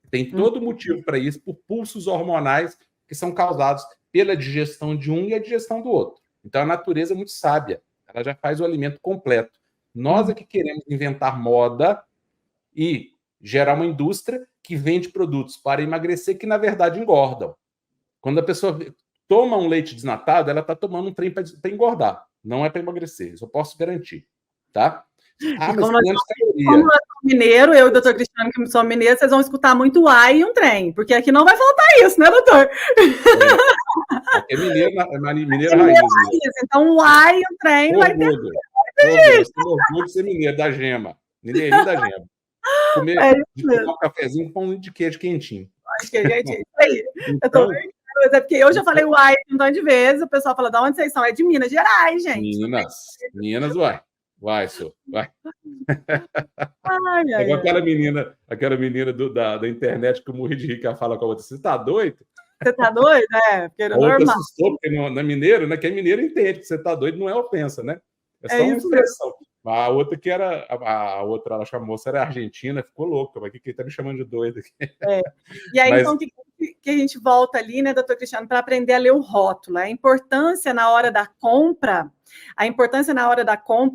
Tem todo motivo para isso, por pulsos hormonais que são causados pela digestão de um e a digestão do outro. Então, a natureza é muito sábia, ela já faz o alimento completo. Nós é que queremos inventar moda e gerar uma indústria que vende produtos para emagrecer que, na verdade, engordam. Quando a pessoa toma um leite desnatado, ela está tomando um trem para engordar. Não é para emagrecer, isso eu posso garantir. Tá? Mas como nós somos mineiro, eu e o doutor Cristiano, que somos mineiros, vocês vão escutar muito ai e um trem, porque aqui não vai faltar isso, né, doutor? Aqui é mineiro raiz. Então, o ai e o trem vai ter. Eu tenho orgulho de ser mineiro, da gema. Mineirinho da gema. Tomar um cafezinho com pão de queijo quentinho. Gente, isso aí. Então, é porque eu já falei uai um tanto de vezes, o pessoal fala, de onde vocês são? É de Minas Gerais, gente. Minas, vai, senhor, vai. Aquela menina da internet que eu morri de rir, que ela fala com a outra, você tá doido? Você tá doido? Porque era normal. Outra assustou, porque não é mineiro, né? Quem é mineiro entende que você tá doido, não é ofensa, né? É só uma expressão. A outra que era, a outra, ela chamou, era argentina, ficou louca, mas que ele tá me chamando de doido aqui. E aí, então, que a gente volta ali, né, doutor Cristiano, para aprender a ler o rótulo, a importância na hora da compra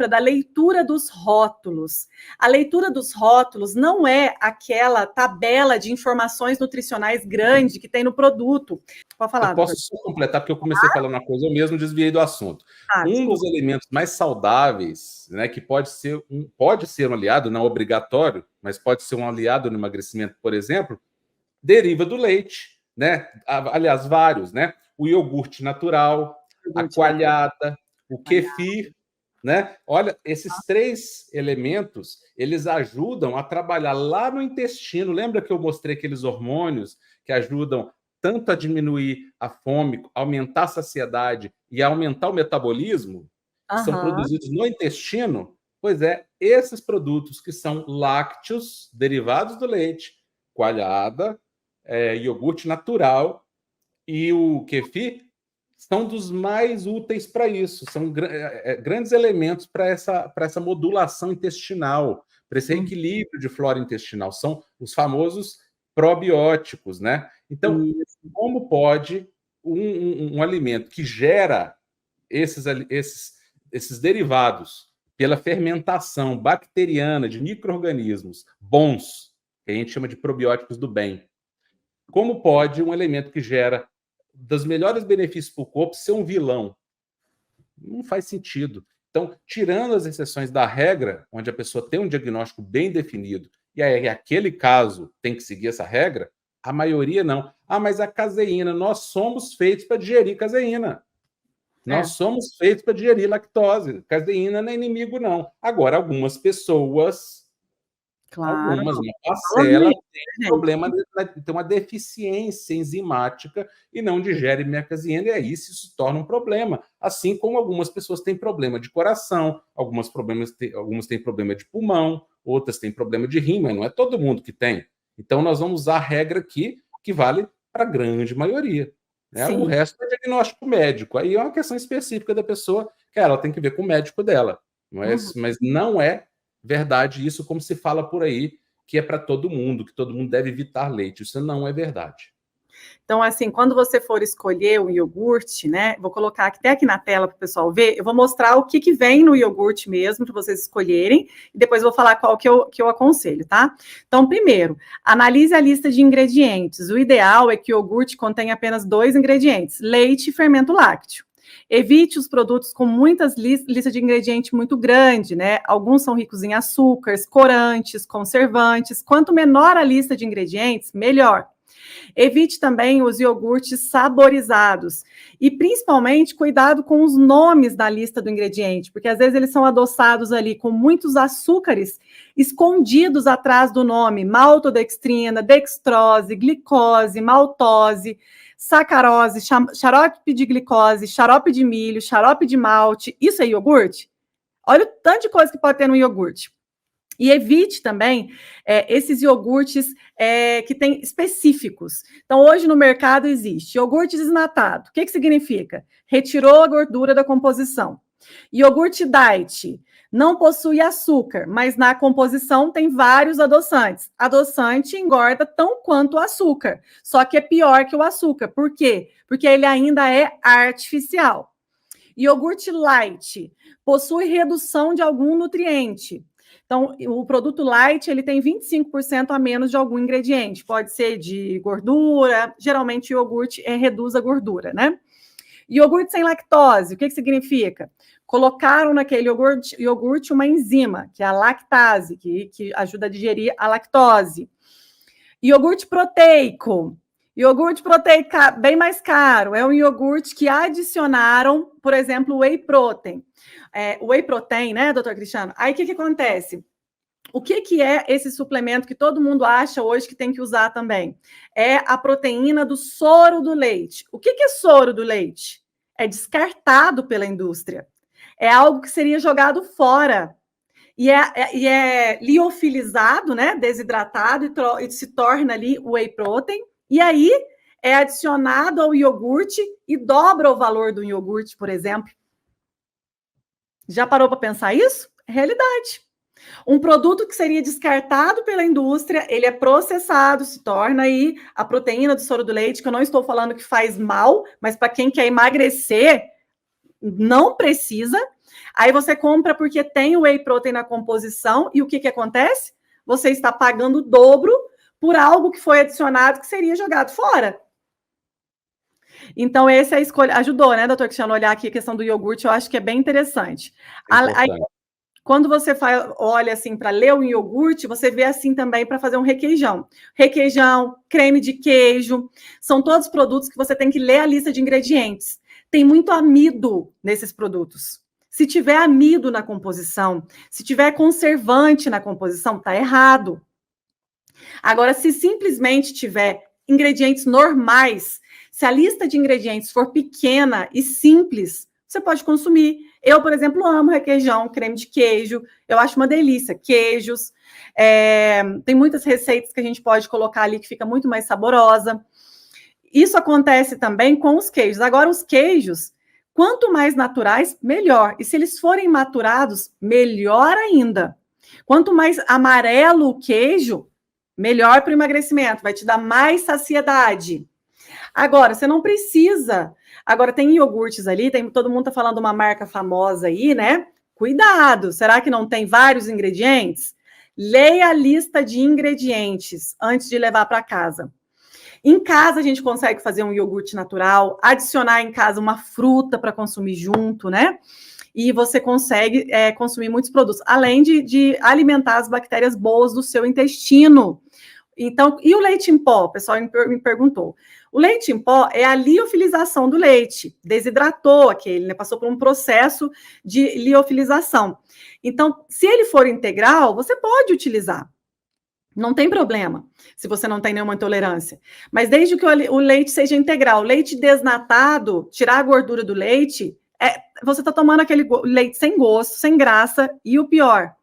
da leitura dos rótulos. A leitura dos rótulos não é aquela tabela de informações nutricionais grande que tem no produto. Pode falar, eu posso só completar, porque eu comecei falando uma coisa, eu mesmo desviei do assunto. Dos alimentos mais saudáveis, né, que pode ser um aliado, não obrigatório, mas pode ser um aliado no emagrecimento, por exemplo, deriva do leite, né? Aliás, vários, né? O iogurte natural, a coalhada, o kefir, né? Olha, esses 3 elementos, eles ajudam a trabalhar lá no intestino. Lembra que eu mostrei aqueles hormônios que ajudam tanto a diminuir a fome, aumentar a saciedade e aumentar o metabolismo, que são produzidos no intestino? Pois é, esses produtos que são lácteos, derivados do leite, coalhada, iogurte natural e o kefir são dos mais úteis para isso. São grandes elementos para essa modulação intestinal, para esse equilíbrio de flora intestinal. São os famosos probióticos, né? Então, como pode um alimento que gera esses derivados pela fermentação bacteriana de micro-organismos bons, que a gente chama de probióticos do bem, como pode um elemento que gera dos melhores benefícios para o corpo ser um vilão? Não faz sentido. Então, tirando as exceções da regra, onde a pessoa tem um diagnóstico bem definido, e aí aquele caso tem que seguir essa regra, A maioria não. Ah, mas a caseína, nós somos feitos para digerir caseína. Nós somos feitos para digerir lactose. Caseína não é inimigo, não. Agora, algumas pessoas, algumas, uma parcela, tem problema, tem uma deficiência enzimática e não digere minha caseína, e aí isso se torna um problema. Assim como algumas pessoas têm problema de coração, algumas têm problema de pulmão, outras têm problema de rim, mas não é todo mundo que tem. Então, nós vamos usar a regra aqui que vale para a grande maioria. Né? O resto é diagnóstico médico. Aí é uma questão específica da pessoa, que ela tem que ver com o médico dela. Mas não é verdade isso, como se fala por aí, que é para todo mundo, que todo mundo deve evitar leite. Isso não é verdade. Então, assim, quando você for escolher o iogurte, né? Vou colocar até aqui na tela para o pessoal ver. Eu vou mostrar o que vem no iogurte mesmo, para vocês escolherem, e depois vou falar qual que eu aconselho, tá? Então, primeiro, analise a lista de ingredientes. O ideal é que o iogurte contenha apenas 2 ingredientes: leite e fermento lácteo. Evite os produtos com muitas listas de ingredientes muito grande, né? Alguns são ricos em açúcares, corantes, conservantes. Quanto menor a lista de ingredientes, melhor. Evite também os iogurtes saborizados e, principalmente, cuidado com os nomes da lista do ingrediente, porque às vezes eles são adoçados ali com muitos açúcares escondidos atrás do nome: maltodextrina, dextrose, glicose, maltose, sacarose, xarope de glicose, xarope de milho, xarope de malte. Isso é iogurte? Olha o tanto de coisa que pode ter no iogurte. E evite também esses iogurtes que tem específicos. Então, hoje no mercado existe iogurte desnatado. O que significa? Retirou a gordura da composição. Iogurte diet não possui açúcar, mas na composição tem vários adoçantes. Adoçante engorda tão quanto o açúcar, só que é pior que o açúcar. Por quê? Porque ele ainda é artificial. Iogurte light possui redução de algum nutriente. Então, o produto light, ele tem 25% a menos de algum ingrediente. Pode ser de gordura, geralmente o iogurte reduz a gordura, né? Iogurte sem lactose, o que significa? Colocaram naquele iogurte uma enzima, que é a lactase, que ajuda a digerir a lactose. Iogurte proteico. Iogurte proteico bem mais caro. É um iogurte que adicionaram, por exemplo, whey protein. Whey protein, né, doutor Cristiano? Aí, o que acontece? O que é esse suplemento que todo mundo acha hoje que tem que usar também? É a proteína do soro do leite. O que é soro do leite? É descartado pela indústria. É algo que seria jogado fora. E é liofilizado, né, desidratado, e se torna ali o whey protein. E aí é adicionado ao iogurte e dobra o valor do iogurte, por exemplo. Já parou para pensar isso? É realidade. Um produto que seria descartado pela indústria, ele é processado, se torna aí a proteína do soro do leite, que eu não estou falando que faz mal, mas para quem quer emagrecer, não precisa. Aí você compra porque tem o whey protein na composição, e o que acontece? Você está pagando o dobro por algo que foi adicionado que seria jogado fora. Então, essa é a escolha. Ajudou, né, doutor Cristiano, olhar aqui a questão do iogurte, eu acho que é bem interessante. Aí, quando você olha assim para ler o iogurte, você vê assim também para fazer um requeijão. Requeijão, creme de queijo, são todos produtos que você tem que ler a lista de ingredientes. Tem muito amido nesses produtos. Se tiver amido na composição, se tiver conservante na composição, tá errado. Agora, se simplesmente tiver ingredientes normais, se a lista de ingredientes for pequena e simples, você pode consumir. Eu, por exemplo, amo requeijão, creme de queijo, eu acho uma delícia. Queijos, tem muitas receitas que a gente pode colocar ali que fica muito mais saborosa. Isso acontece também com os queijos. Agora, os queijos, quanto mais naturais, melhor. E se eles forem maturados, melhor ainda. Quanto mais amarelo o queijo, melhor para o emagrecimento, vai te dar mais saciedade. Agora, você não precisa. Agora, tem iogurtes ali, todo mundo está falando uma marca famosa aí, né? Cuidado, será que não tem vários ingredientes? Leia a lista de ingredientes antes de levar para casa. Em casa, a gente consegue fazer um iogurte natural, adicionar em casa uma fruta para consumir junto, né? E você consegue consumir muitos produtos, além de alimentar as bactérias boas do seu intestino. Então, e o leite em pó? O pessoal me perguntou. O leite em pó é a liofilização do leite, desidratou aquele, né? Passou por um processo de liofilização. Então, se ele for integral, você pode utilizar. Não tem problema, se você não tem nenhuma intolerância. Mas desde que o leite seja integral, leite desnatado, tirar a gordura do leite, você está tomando aquele leite sem gosto, sem graça, e o pior,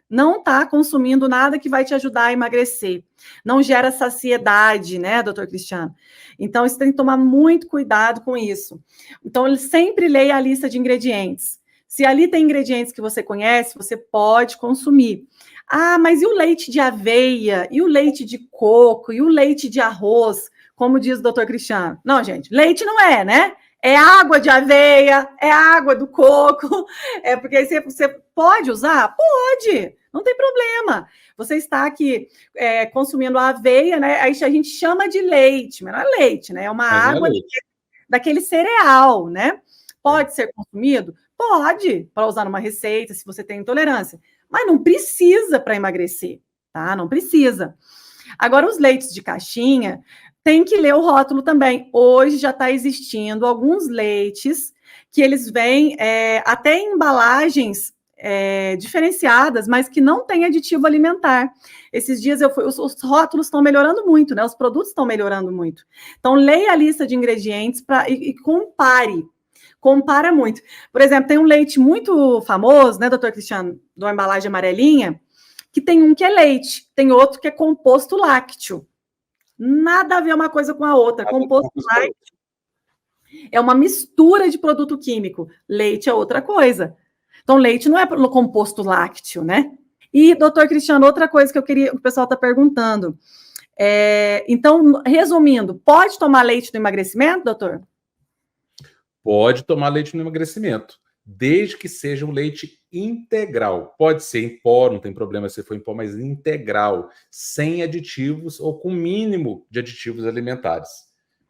não está consumindo nada que vai te ajudar a emagrecer. Não gera saciedade, né, doutor Cristiano? Então, você tem que tomar muito cuidado com isso. Então, ele sempre leia a lista de ingredientes. Se ali tem ingredientes que você conhece, você pode consumir. Ah, mas e o leite de aveia? E o leite de coco? E o leite de arroz? Como diz o doutor Cristiano. Não, gente, leite não é, né? É água de aveia, é água do coco, porque aí você pode usar? Pode, não tem problema. Você está aqui consumindo a aveia, né? Aí a gente chama de leite, mas não é leite, né? É uma água daquele cereal, né? Pode ser consumido? Pode, para usar numa receita, se você tem intolerância. Mas não precisa para emagrecer, tá? Não precisa. Agora, os leites de caixinha, tem que ler o rótulo também. Hoje já está existindo alguns leites que eles vêm até em embalagens diferenciadas, mas que não tem aditivo alimentar. Esses dias os rótulos estão melhorando muito, né? Os produtos estão melhorando muito. Então, leia a lista de ingredientes e compare. Compara muito. Por exemplo, tem um leite muito famoso, né, doutor Cristiano, de uma embalagem amarelinha, que tem um que é leite, tem outro que é composto lácteo. Nada a ver uma coisa com a outra. Composto lácteo é uma mistura de produto químico. Leite é outra coisa. Então, leite não é composto lácteo, né? E, doutor Cristiano, outra coisa que o pessoal está perguntando. Então, resumindo, pode tomar leite no emagrecimento, doutor? Pode tomar leite no emagrecimento, desde que seja um leite integral. Pode ser em pó, não tem problema se for em pó, mas integral, sem aditivos ou com mínimo de aditivos alimentares.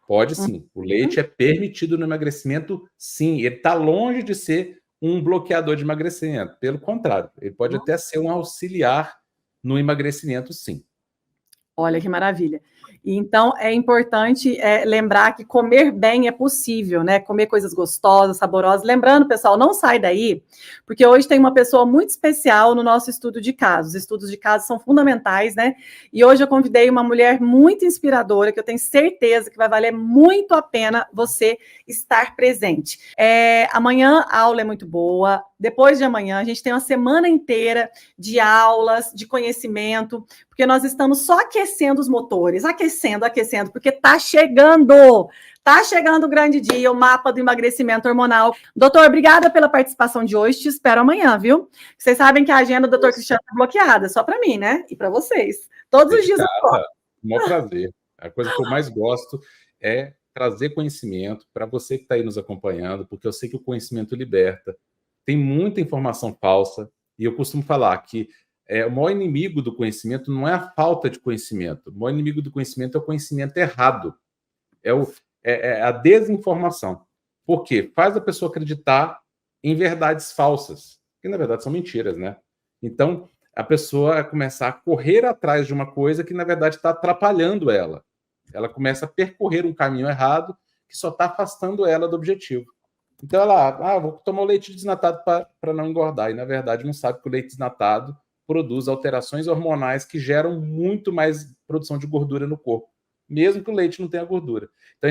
Pode sim. O leite é permitido no emagrecimento, sim. Ele está longe de ser um bloqueador de emagrecimento. Pelo contrário, ele pode até ser um auxiliar no emagrecimento, sim. Olha que maravilha. Então, é importante lembrar que comer bem é possível, né? Comer coisas gostosas, saborosas. Lembrando, pessoal, não sai daí, porque hoje tem uma pessoa muito especial no nosso estudo de casos. Os estudos de casos são fundamentais, né? E hoje eu convidei uma mulher muito inspiradora, que eu tenho certeza que vai valer muito a pena você estar presente. Amanhã a aula é muito boa. Depois de amanhã, a gente tem uma semana inteira de aulas, de conhecimento, porque nós estamos só aquecendo os motores, aquecendo, porque está chegando o grande dia, o mapa do emagrecimento hormonal. Doutor, obrigada pela participação de hoje, te espero amanhã, viu? Vocês sabem que a agenda do doutor Cristiano é bloqueada, só para mim, né? E para vocês. Todos os dias eu posso. Um prazer. A coisa que eu mais gosto é trazer conhecimento para você que está aí nos acompanhando, porque eu sei que o conhecimento liberta. Tem muita informação falsa, e eu costumo falar que o maior inimigo do conhecimento não é a falta de conhecimento. O maior inimigo do conhecimento é o conhecimento errado. É a desinformação. Por quê? Faz a pessoa acreditar em verdades falsas, que na verdade são mentiras, né? Então, a pessoa vai começar a correr atrás de uma coisa que na verdade está atrapalhando ela. Ela começa a percorrer um caminho errado que só está afastando ela do objetivo. Então ela, vou tomar o leite desnatado para não engordar. E na verdade não sabe que o leite desnatado produz alterações hormonais que geram muito mais produção de gordura no corpo, mesmo que o leite não tenha gordura. Então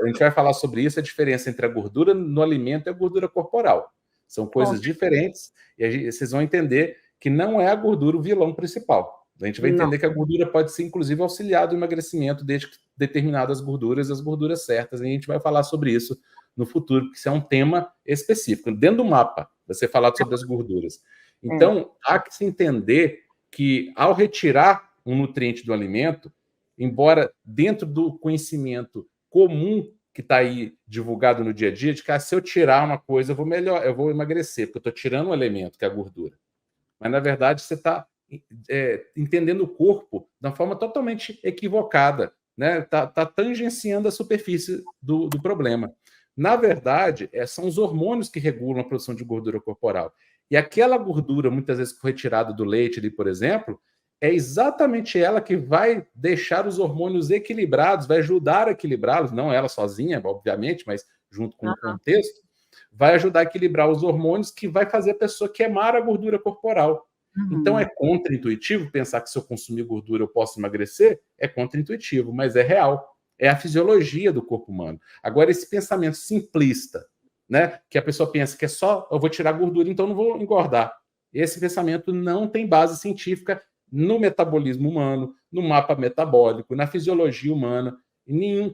a gente vai falar sobre isso, a diferença entre a gordura no alimento e a gordura corporal. São coisas diferentes e vocês vão entender que não é a gordura o vilão principal. A gente vai entender que a gordura pode ser, inclusive, auxiliar do emagrecimento desde que determinadas gorduras, as gorduras certas. E a gente vai falar sobre isso no futuro, porque isso é um tema específico. Dentro do mapa, vai ser falado sobre as gorduras. Então, há que se entender que, ao retirar um nutriente do alimento, embora dentro do conhecimento comum que está aí divulgado no dia a dia, de que se eu tirar uma coisa, eu vou emagrecer, porque eu estou tirando um elemento, que é a gordura. Mas, na verdade, você está entendendo o corpo de uma forma totalmente equivocada, né? Tá tangenciando a superfície do problema. Na verdade, são os hormônios que regulam a produção de gordura corporal. E aquela gordura, muitas vezes, que foi retirada do leite ali, por exemplo, é exatamente ela que vai deixar os hormônios equilibrados, vai ajudar a equilibrá-los, não ela sozinha, obviamente, mas junto com o contexto, vai ajudar a equilibrar os hormônios que vai fazer a pessoa queimar a gordura corporal. Então é contra-intuitivo pensar que se eu consumir gordura eu posso emagrecer? É contra-intuitivo, mas é real. É a fisiologia do corpo humano. Agora, esse pensamento simplista, né, que a pessoa pensa que é só eu vou tirar gordura, então não vou engordar. Esse pensamento não tem base científica no metabolismo humano, no mapa metabólico, na fisiologia humana.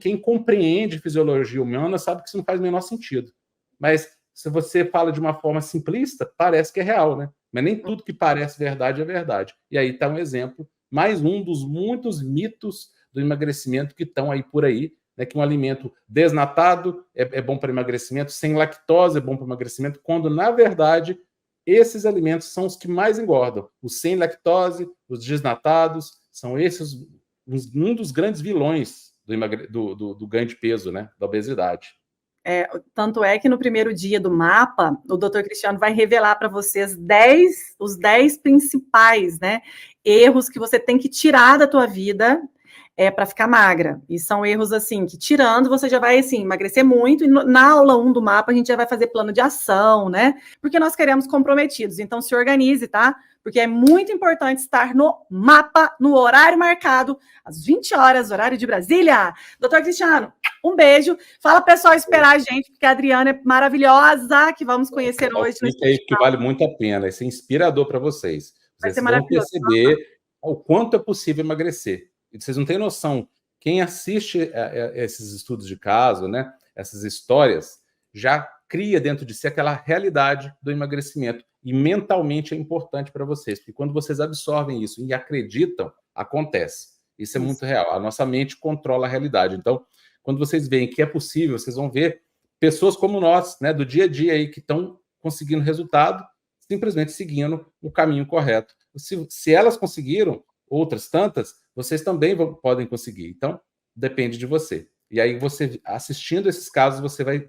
Quem compreende fisiologia humana sabe que isso não faz o menor sentido. Mas se você fala de uma forma simplista, parece que é real, né? Mas nem tudo que parece verdade é verdade. E aí está um exemplo, mais um dos muitos mitos do emagrecimento que estão aí por aí, né? Que um alimento desnatado é bom para emagrecimento, sem lactose é bom para emagrecimento, quando, na verdade, esses alimentos são os que mais engordam. Os sem lactose, os desnatados, são esses um dos grandes vilões do ganho de peso, né? Da obesidade. Tanto é que no primeiro dia do mapa, o Dr. Cristiano vai revelar para vocês os 10 principais, né, erros que você tem que tirar da tua vida para ficar magra. E são erros, assim, que tirando, você já vai, assim, emagrecer muito. E na aula 1 do mapa, a gente já vai fazer plano de ação, né? Porque nós queremos comprometidos. Então, se organize, tá? Porque é muito importante estar no mapa, no horário marcado, às 20 horas, horário de Brasília. Doutor Cristiano, um beijo. Fala, pessoal, esperar a gente, porque a Adriana é maravilhosa, que vamos conhecer hoje. Isso aí que vale muito a pena. Isso é inspirador para vocês. Vocês vão perceber o quanto é possível emagrecer. E vocês não têm noção. Quem assiste esses estudos de caso, né, essas histórias, já cria dentro de si aquela realidade do emagrecimento. E mentalmente é importante para vocês, porque quando vocês absorvem isso e acreditam, acontece. Isso é muito real. A nossa mente controla a realidade. Então, quando vocês veem que é possível, vocês vão ver pessoas como nós, né, do dia a dia aí, que estão conseguindo resultado, simplesmente seguindo o caminho correto. Se elas conseguiram, outras tantas, vocês também podem conseguir. Então, depende de você. E aí, você assistindo esses casos, você vai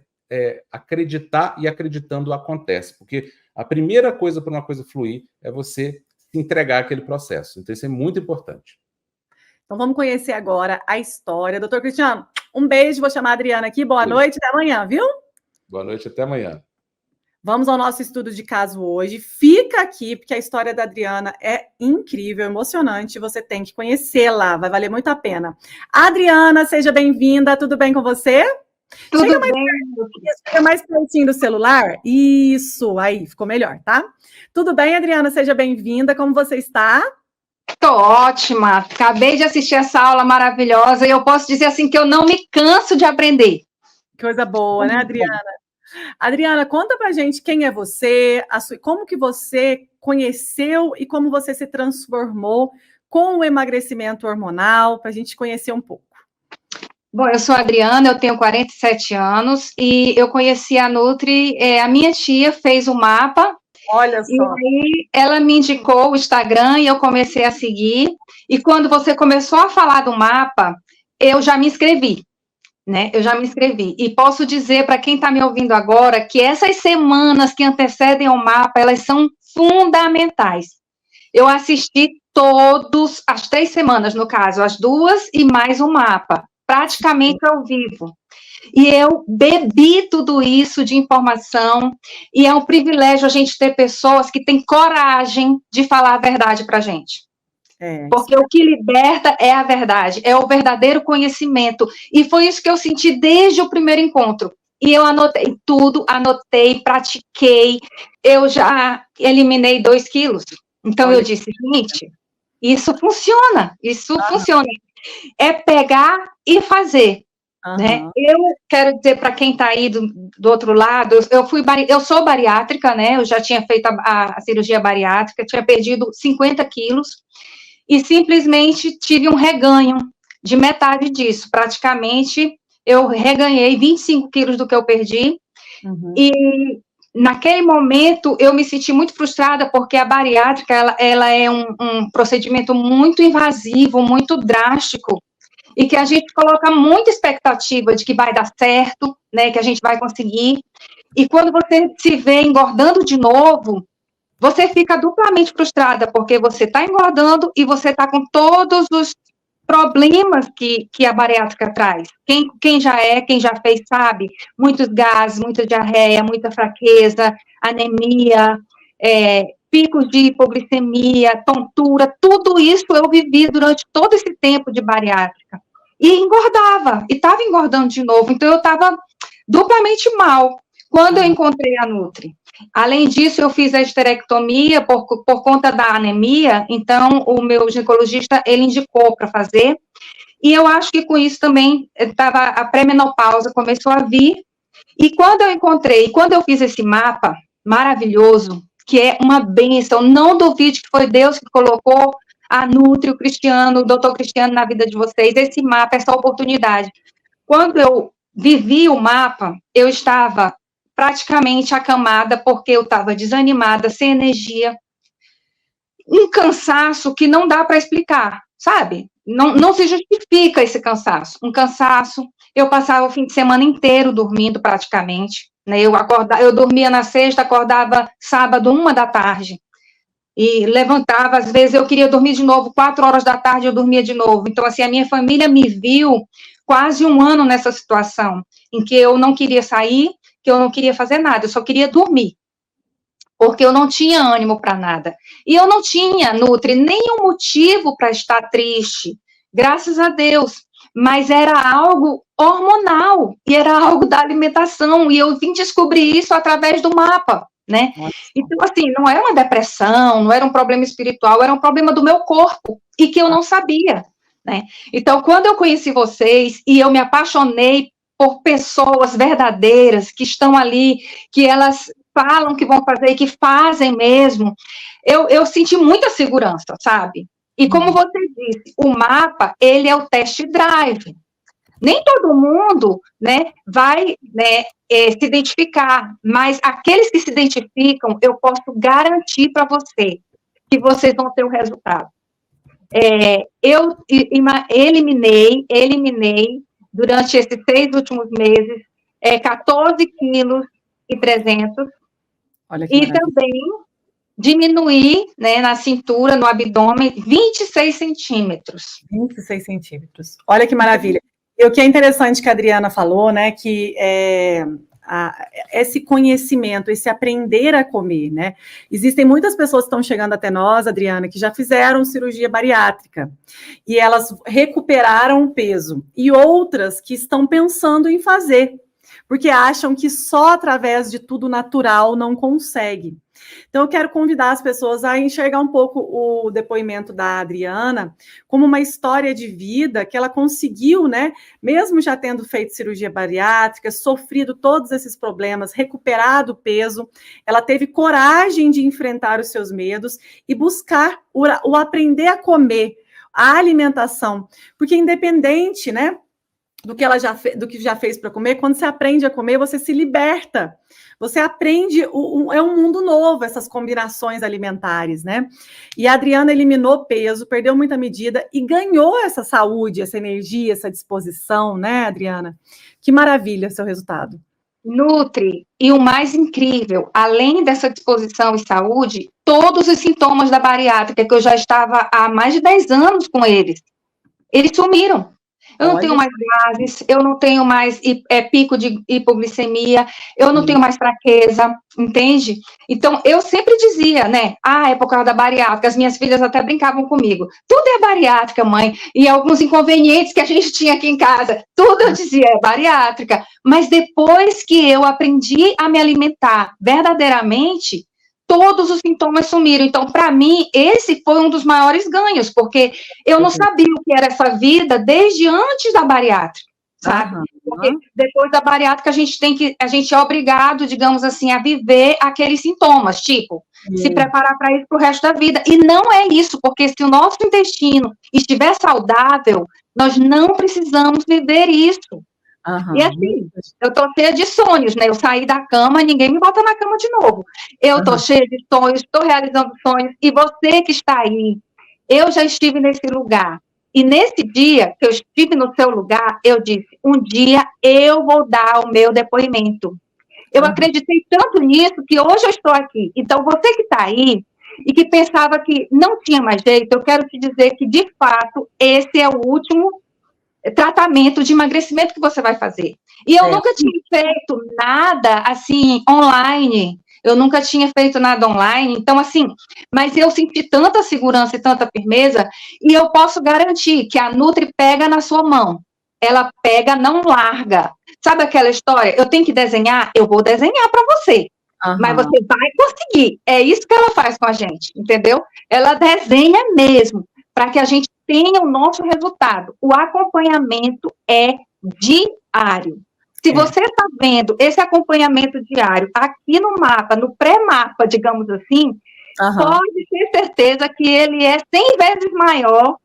acreditar, e acreditando acontece. Porque a primeira coisa para uma coisa fluir é você se entregar àquele processo. Então, isso é muito importante. Então, vamos conhecer agora a história. Doutor Cristiano, um beijo. Vou chamar a Adriana aqui. Boa noite, até amanhã, viu? Boa noite, até amanhã. Vamos ao nosso estudo de caso hoje. Fica aqui, porque a história da Adriana é incrível, emocionante. Você tem que conhecê-la, vai valer muito a pena. Adriana, seja bem-vinda. Tudo bem com você? Tudo bem. Chega mais pertinho do celular. Isso, aí, ficou melhor, tá? Tudo bem, Adriana? Seja bem-vinda. Como você está? Estou ótima. Acabei de assistir essa aula maravilhosa e eu posso dizer assim que eu não me canso de aprender. Coisa boa, né, Adriana? Adriana, conta pra gente quem é você, como que você conheceu e como você se transformou com o emagrecimento hormonal, para a gente conhecer um pouco. Bom, eu sou a Adriana, eu tenho 47 anos e eu conheci a Nutri, a minha tia fez o mapa. Olha só. E aí ela me indicou o Instagram e eu comecei a seguir. E quando você começou a falar do mapa, eu já me inscrevi. Né? Eu já me inscrevi. E posso dizer para quem está me ouvindo agora que essas semanas que antecedem ao mapa, elas são fundamentais. Eu assisti todos, as 3 semanas, no caso, as 2 e mais o mapa, praticamente ao vivo. E eu bebi tudo isso de informação, e é um privilégio a gente ter pessoas que têm coragem de falar a verdade para a gente. Porque o que liberta é a verdade, é o verdadeiro conhecimento. E foi isso que eu senti desde o primeiro encontro. E eu anotei tudo, pratiquei. Eu já eliminei 2 quilos. Então, eu disse, gente, isso funciona. É pegar e fazer. Né? Eu quero dizer para quem está aí do outro lado, eu sou bariátrica, né? Eu já tinha feito a cirurgia bariátrica, tinha perdido 50 quilos. E simplesmente tive um reganho de metade disso. Praticamente, eu reganhei 25 quilos do que eu perdi. E, naquele momento, eu me senti muito frustrada, porque a bariátrica, ela é um procedimento muito invasivo, muito drástico, e que a gente coloca muita expectativa de que vai dar certo, né, que a gente vai conseguir. E quando você se vê engordando de novo, você fica duplamente frustrada, porque você está engordando e você está com todos os problemas que a bariátrica traz. Quem já fez, sabe, muitos gases, muita diarreia, muita fraqueza, anemia, picos de hipoglicemia, tontura, tudo isso eu vivi durante todo esse tempo de bariátrica. E engordava, e estava engordando de novo, então eu estava duplamente mal. Quando eu encontrei a Nutri, além disso, eu fiz a esterectomia por conta da anemia, então o meu ginecologista, ele indicou para fazer, e eu acho que com isso também, a pré-menopausa começou a vir, e quando eu fiz esse mapa maravilhoso, que é uma bênção, não duvide que foi Deus que colocou a Nutri, o Cristiano, o doutor Cristiano na vida de vocês, esse mapa, essa oportunidade. Quando eu vivi o mapa, eu estava praticamente acamada, porque eu estava desanimada, sem energia, um cansaço que não dá para explicar, sabe? Não se justifica esse cansaço. Um cansaço, eu passava o fim de semana inteiro dormindo praticamente, né? Eu dormia na sexta, acordava sábado, 13h, e levantava, às vezes eu queria dormir de novo, 16h eu dormia de novo. Então, assim, a minha família me viu quase um ano nessa situação, em que eu não queria sair, que eu não queria fazer nada, eu só queria dormir, porque eu não tinha ânimo para nada. E eu não tinha, Nutri, nenhum motivo para estar triste, graças a Deus, mas era algo hormonal, e era algo da alimentação, e eu vim descobrir isso através do mapa, né? Então, assim, não era uma depressão, não era um problema espiritual, era um problema do meu corpo, e que eu não sabia, né? Então, quando eu conheci vocês, e eu me apaixonei por pessoas verdadeiras, que estão ali, que elas falam que vão fazer e que fazem mesmo, eu senti muita segurança, sabe? E como você disse, o mapa, ele é o test drive. Nem todo mundo, né, vai, né, se identificar, mas aqueles que se identificam, eu posso garantir para você que vocês vão ter o resultado. Eu eliminei durante esses 6 últimos meses 14,3 kg. E também diminuir, né, na cintura, no abdômen, 26 centímetros. 26 centímetros. Olha que maravilha. E o que é interessante que a Adriana falou, né, que esse conhecimento, esse aprender a comer, né? Existem muitas pessoas que estão chegando até nós, Adriana, que já fizeram cirurgia bariátrica e elas recuperaram o peso, e outras que estão pensando em fazer, porque acham que só através de tudo natural não consegue. Então, eu quero convidar as pessoas a enxergar um pouco o depoimento da Adriana como uma história de vida que ela conseguiu, né, mesmo já tendo feito cirurgia bariátrica, sofrido todos esses problemas, recuperado o peso, ela teve coragem de enfrentar os seus medos e buscar o aprender a comer, a alimentação, porque independente, né, do que já fez para comer, quando você aprende a comer, você se liberta. Você aprende, é um mundo novo, essas combinações alimentares, né? E a Adriana eliminou peso, perdeu muita medida e ganhou essa saúde, essa energia, essa disposição, né, Adriana? Que maravilha o seu resultado. Nutri, e o mais incrível, além dessa disposição e saúde, todos os sintomas da bariátrica, que eu já estava há mais de 10 anos com eles sumiram. Eu não tenho mais gases, eu não tenho mais pico de hipoglicemia, eu não tenho mais fraqueza, entende? Então, eu sempre dizia, né, é por causa da bariátrica, as minhas filhas até brincavam comigo, tudo é bariátrica, mãe, e alguns inconvenientes que a gente tinha aqui em casa, tudo eu dizia, é bariátrica, mas depois que eu aprendi a me alimentar verdadeiramente, todos os sintomas sumiram. Então, para mim, esse foi um dos maiores ganhos, porque eu não sabia o que era essa vida desde antes da bariátrica, sabe? Porque depois da bariátrica, a gente é obrigado, digamos assim, a viver aqueles sintomas, tipo, se preparar para isso para o resto da vida. E não é isso, porque se o nosso intestino estiver saudável, nós não precisamos viver isso. E assim, eu tô cheia de sonhos, né? Eu saí da cama, ninguém me bota na cama de novo. Eu tô cheia de sonhos, estou realizando sonhos. E você que está aí, eu já estive nesse lugar. E nesse dia que eu estive no seu lugar, eu disse, um dia eu vou dar o meu depoimento. Eu acreditei tanto nisso que hoje eu estou aqui. Então, você que está aí e que pensava que não tinha mais jeito, eu quero te dizer que, de fato, esse é o último tratamento de emagrecimento que você vai fazer. E eu nunca tinha feito nada, assim, online. Eu nunca tinha feito nada online. Então, assim, mas eu senti tanta segurança e tanta firmeza, e eu posso garantir que a Nutri pega na sua mão. Ela pega, não larga. Sabe aquela história? Eu tenho que desenhar? Eu vou desenhar para você. Mas você vai conseguir. É isso que ela faz com a gente, entendeu? Ela desenha mesmo, para que a gente tenha o nosso resultado. O acompanhamento é diário. Se você está vendo esse acompanhamento diário aqui no mapa, no pré-mapa, digamos assim, pode ter certeza que ele é 100 vezes maior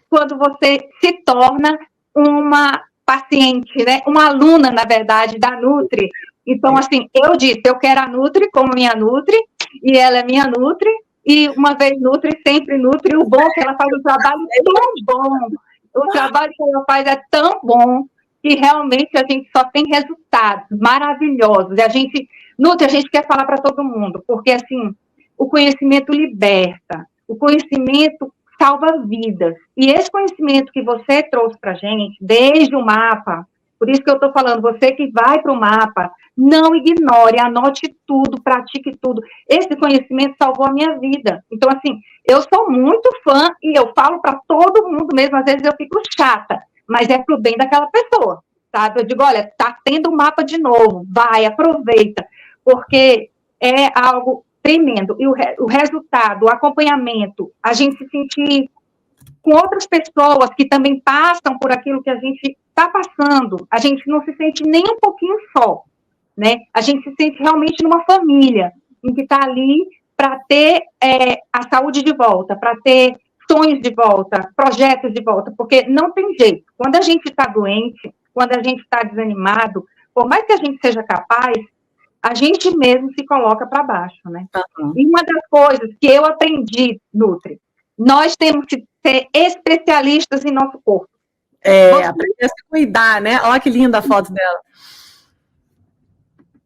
quando você se torna uma paciente, né? Uma aluna, na verdade, da Nutri. Então, assim, eu disse, eu quero a Nutri como minha Nutri, e ela é minha Nutri, e uma vez Nutri, sempre Nutri. O bom é que ela faz um trabalho tão bom, o trabalho que ela faz é tão bom, que realmente a gente só tem resultados maravilhosos. E a gente, Nutri, a gente quer falar para todo mundo, porque, assim, o conhecimento liberta, o conhecimento salva vidas. E esse conhecimento que você trouxe para a gente, desde o mapa, por isso que eu estou falando, você que vai para o mapa, não ignore, anote tudo, pratique tudo. Esse conhecimento salvou a minha vida. Então, assim, eu sou muito fã e eu falo para todo mundo mesmo, às vezes eu fico chata, mas é pro bem daquela pessoa, sabe? Eu digo, olha, tá tendo um mapa de novo, vai, aproveita, porque é algo tremendo. E o resultado, o acompanhamento, a gente se sentir com outras pessoas que também passam por aquilo que a gente está passando, a gente não se sente nem um pouquinho só, né? A gente se sente realmente numa família, em que está ali para ter a saúde de volta, para ter sonhos de volta, projetos de volta, porque não tem jeito. Quando a gente está doente, quando a gente está desanimado, por mais que a gente seja capaz, a gente mesmo se coloca para baixo, né? E uma das coisas que eu aprendi, Nutri, nós temos que ser especialistas em nosso corpo. Aprender a se cuidar, né? Olha que linda a foto dela.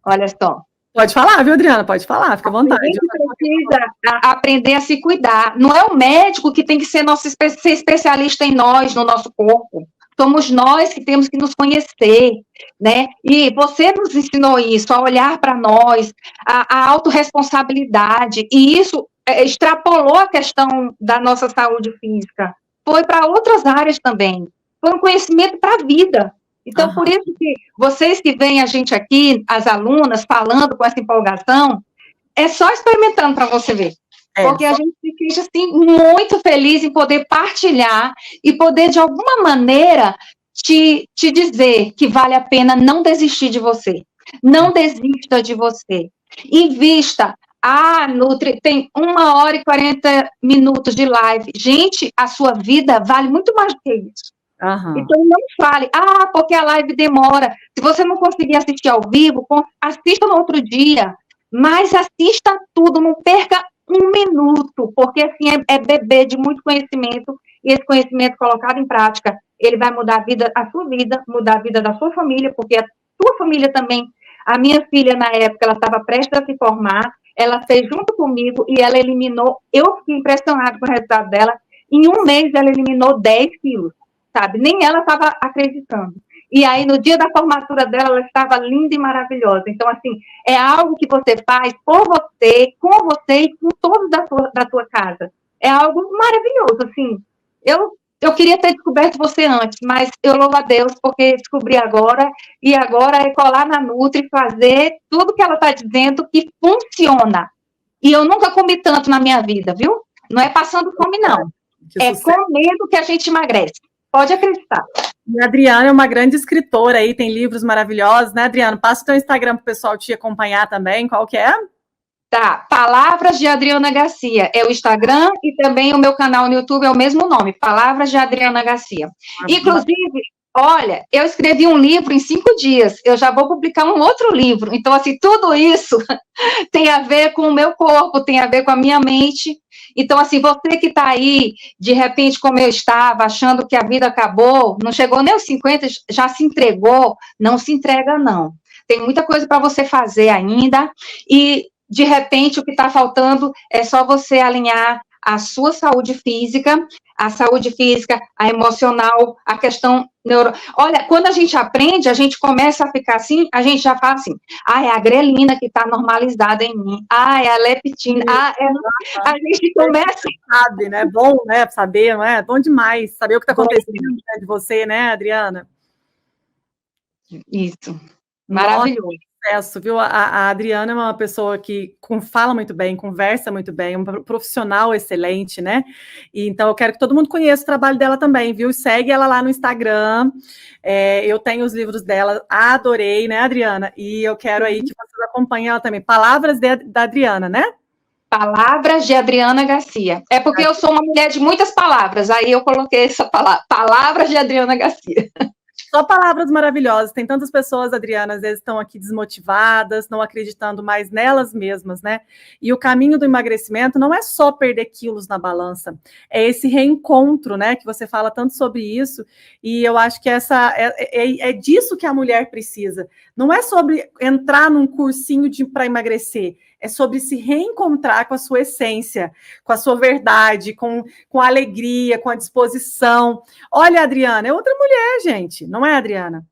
Olha só. Pode falar, viu, Adriana? Pode falar, fica à vontade. A gente precisa aprender a se cuidar. Não é o médico que tem que ser ser especialista em nós, no nosso corpo. Somos nós que temos que nos conhecer, né? E você nos ensinou isso, a olhar para nós, a autorresponsabilidade, e isso extrapolou a questão da nossa saúde física. Foi para outras áreas também. Foi um conhecimento para a vida. Então, por isso que vocês que veem a gente aqui, as alunas, falando com essa empolgação, é só experimentando para você ver. Porque a gente se sente, assim, muito feliz em poder partilhar e poder, de alguma maneira, te dizer que vale a pena não desistir de você. Não desista de você. Invista. Nutri, tem 1h40 de live. Gente, a sua vida vale muito mais do que isso. Então, não fale, porque a live demora. Se você não conseguir assistir ao vivo, assista no outro dia. Mas assista tudo, não perca 1 minuto, porque assim é beber de muito conhecimento, e esse conhecimento colocado em prática, ele vai mudar a sua vida, mudar a vida da sua família, porque a sua família também. A minha filha, na época, ela estava prestes a se formar, ela fez junto comigo e ela eliminou, eu fiquei impressionada com o resultado dela, em 1 mês ela eliminou 10 quilos, sabe? Nem ela estava acreditando. E aí, no dia da formatura dela, ela estava linda e maravilhosa. Então, assim, é algo que você faz por você, com você e com todos da tua casa. É algo maravilhoso, assim. Eu queria ter descoberto você antes, mas eu louvo a Deus porque descobri agora, e agora é colar na Nutri, fazer tudo que ela está dizendo que funciona. E eu nunca comi tanto na minha vida, viu? Não é passando fome, não. É comendo que a gente emagrece. Pode acreditar. E a Adriana é uma grande escritora aí, tem livros maravilhosos, né, Adriana? Passa o teu Instagram para o pessoal te acompanhar também, qual que é? Tá, Palavras de Adriana Garcia, é o Instagram, e também o meu canal no YouTube é o mesmo nome, Palavras de Adriana Garcia. Inclusive, olha, eu escrevi um livro em 5 dias, eu já vou publicar um outro livro, então, assim, tudo isso tem a ver com o meu corpo, tem a ver com a minha mente. Então, assim, você que está aí, de repente, como eu estava, achando que a vida acabou, não chegou nem aos 50, já se entregou, não se entrega, não. tem muita coisa para você fazer ainda, e, de repente, o que está faltando é só você alinhar a sua saúde física, a emocional, a questão Olha, quando a gente aprende, a gente começa a ficar assim, a gente já fala assim, é a grelina que está normalizada em mim, é a leptina, a gente começa... Sabe, né? Bom, né? Saber, não é? Bom demais saber o que está acontecendo né, de você, né, Adriana? Isso, maravilhoso. Sucesso, viu? A Adriana é uma pessoa que fala muito bem, conversa muito bem, um profissional excelente, né? E, então, eu quero que todo mundo conheça o trabalho dela também, viu? Segue ela lá no Instagram. Eu tenho os livros dela, adorei, né, Adriana? E eu quero aí que vocês acompanhem ela também. Palavras da Adriana, né? Palavras de Adriana Garcia. É porque eu sou uma mulher de muitas palavras, aí eu coloquei essa palavra, Palavras de Adriana Garcia. Só palavras maravilhosas. Tem tantas pessoas, Adriana, às vezes estão aqui desmotivadas, não acreditando mais nelas mesmas, né? E o caminho do emagrecimento não é só perder quilos na balança, é esse reencontro, né? Que você fala tanto sobre isso, e eu acho que é disso que a mulher precisa. Não é sobre entrar num cursinho para emagrecer, é sobre se reencontrar com a sua essência, com a sua verdade, com a alegria, com a disposição. Olha, Adriana, é outra mulher, gente, não é, Adriana?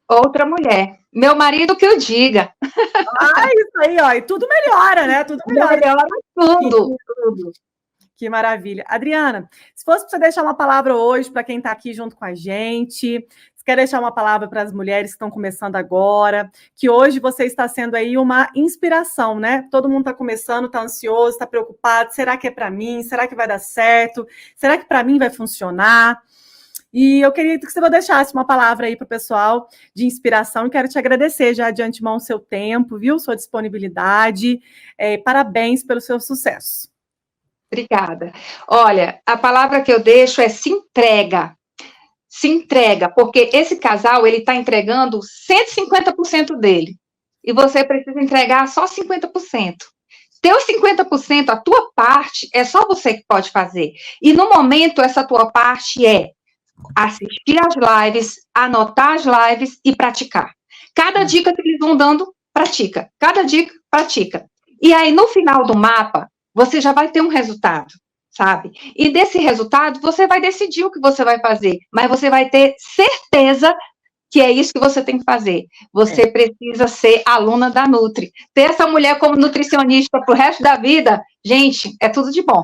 Outra mulher. Meu marido que o diga. Isso aí, ó, e tudo melhora, né? Tudo melhora. Melhora tudo. Que maravilha. Adriana, se fosse para você deixar uma palavra hoje para quem está aqui junto com a gente, você quer deixar uma palavra para as mulheres que estão começando agora, que hoje você está sendo aí uma inspiração, né? Todo mundo está começando, está ansioso, está preocupado, será que é para mim? Será que vai dar certo? Será que para mim vai funcionar? E eu queria que você deixasse uma palavra aí para o pessoal de inspiração, e quero te agradecer já de antemão o seu tempo, viu? Sua disponibilidade, parabéns pelo seu sucesso. Obrigada. Olha, a palavra que eu deixo é se entrega. Se entrega, porque esse casal, ele está entregando 150% dele. E você precisa entregar só 50%. Teu 50%, a tua parte, é só você que pode fazer. E no momento, essa tua parte é assistir às lives, anotar as lives e praticar. Cada dica que eles vão dando, pratica. Cada dica, pratica. E aí, no final do mapa, você já vai ter um resultado, sabe? E desse resultado, você vai decidir o que você vai fazer, mas você vai ter certeza que é isso que você tem que fazer. Você precisa ser aluna da Nutri. Ter essa mulher como nutricionista pro resto da vida, gente, é tudo de bom.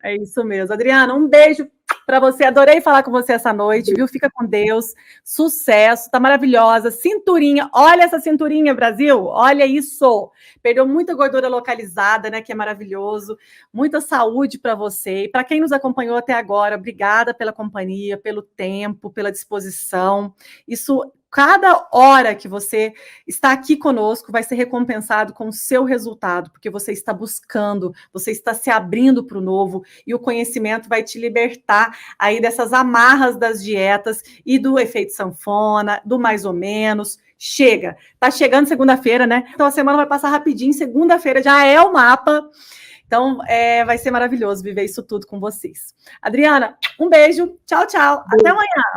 É isso mesmo. Adriana, um beijo para você. Adorei falar com você essa noite, viu? Fica com Deus. Sucesso, tá maravilhosa. Cinturinha, olha essa cinturinha, Brasil. Olha isso. Perdeu muita gordura localizada, né? Que é maravilhoso. Muita saúde para você. E para quem nos acompanhou até agora, obrigada pela companhia, pelo tempo, pela disposição. Isso, cada hora que você está aqui conosco vai ser recompensado com o seu resultado, porque você está buscando, você está se abrindo para o novo, e o conhecimento vai te libertar aí dessas amarras das dietas e do efeito sanfona, do mais ou menos. Chega, tá chegando segunda-feira, né? Então a semana vai passar rapidinho, segunda-feira já é o mapa. Então, vai ser maravilhoso viver isso tudo com vocês. Adriana, um beijo, tchau, tchau, até amanhã.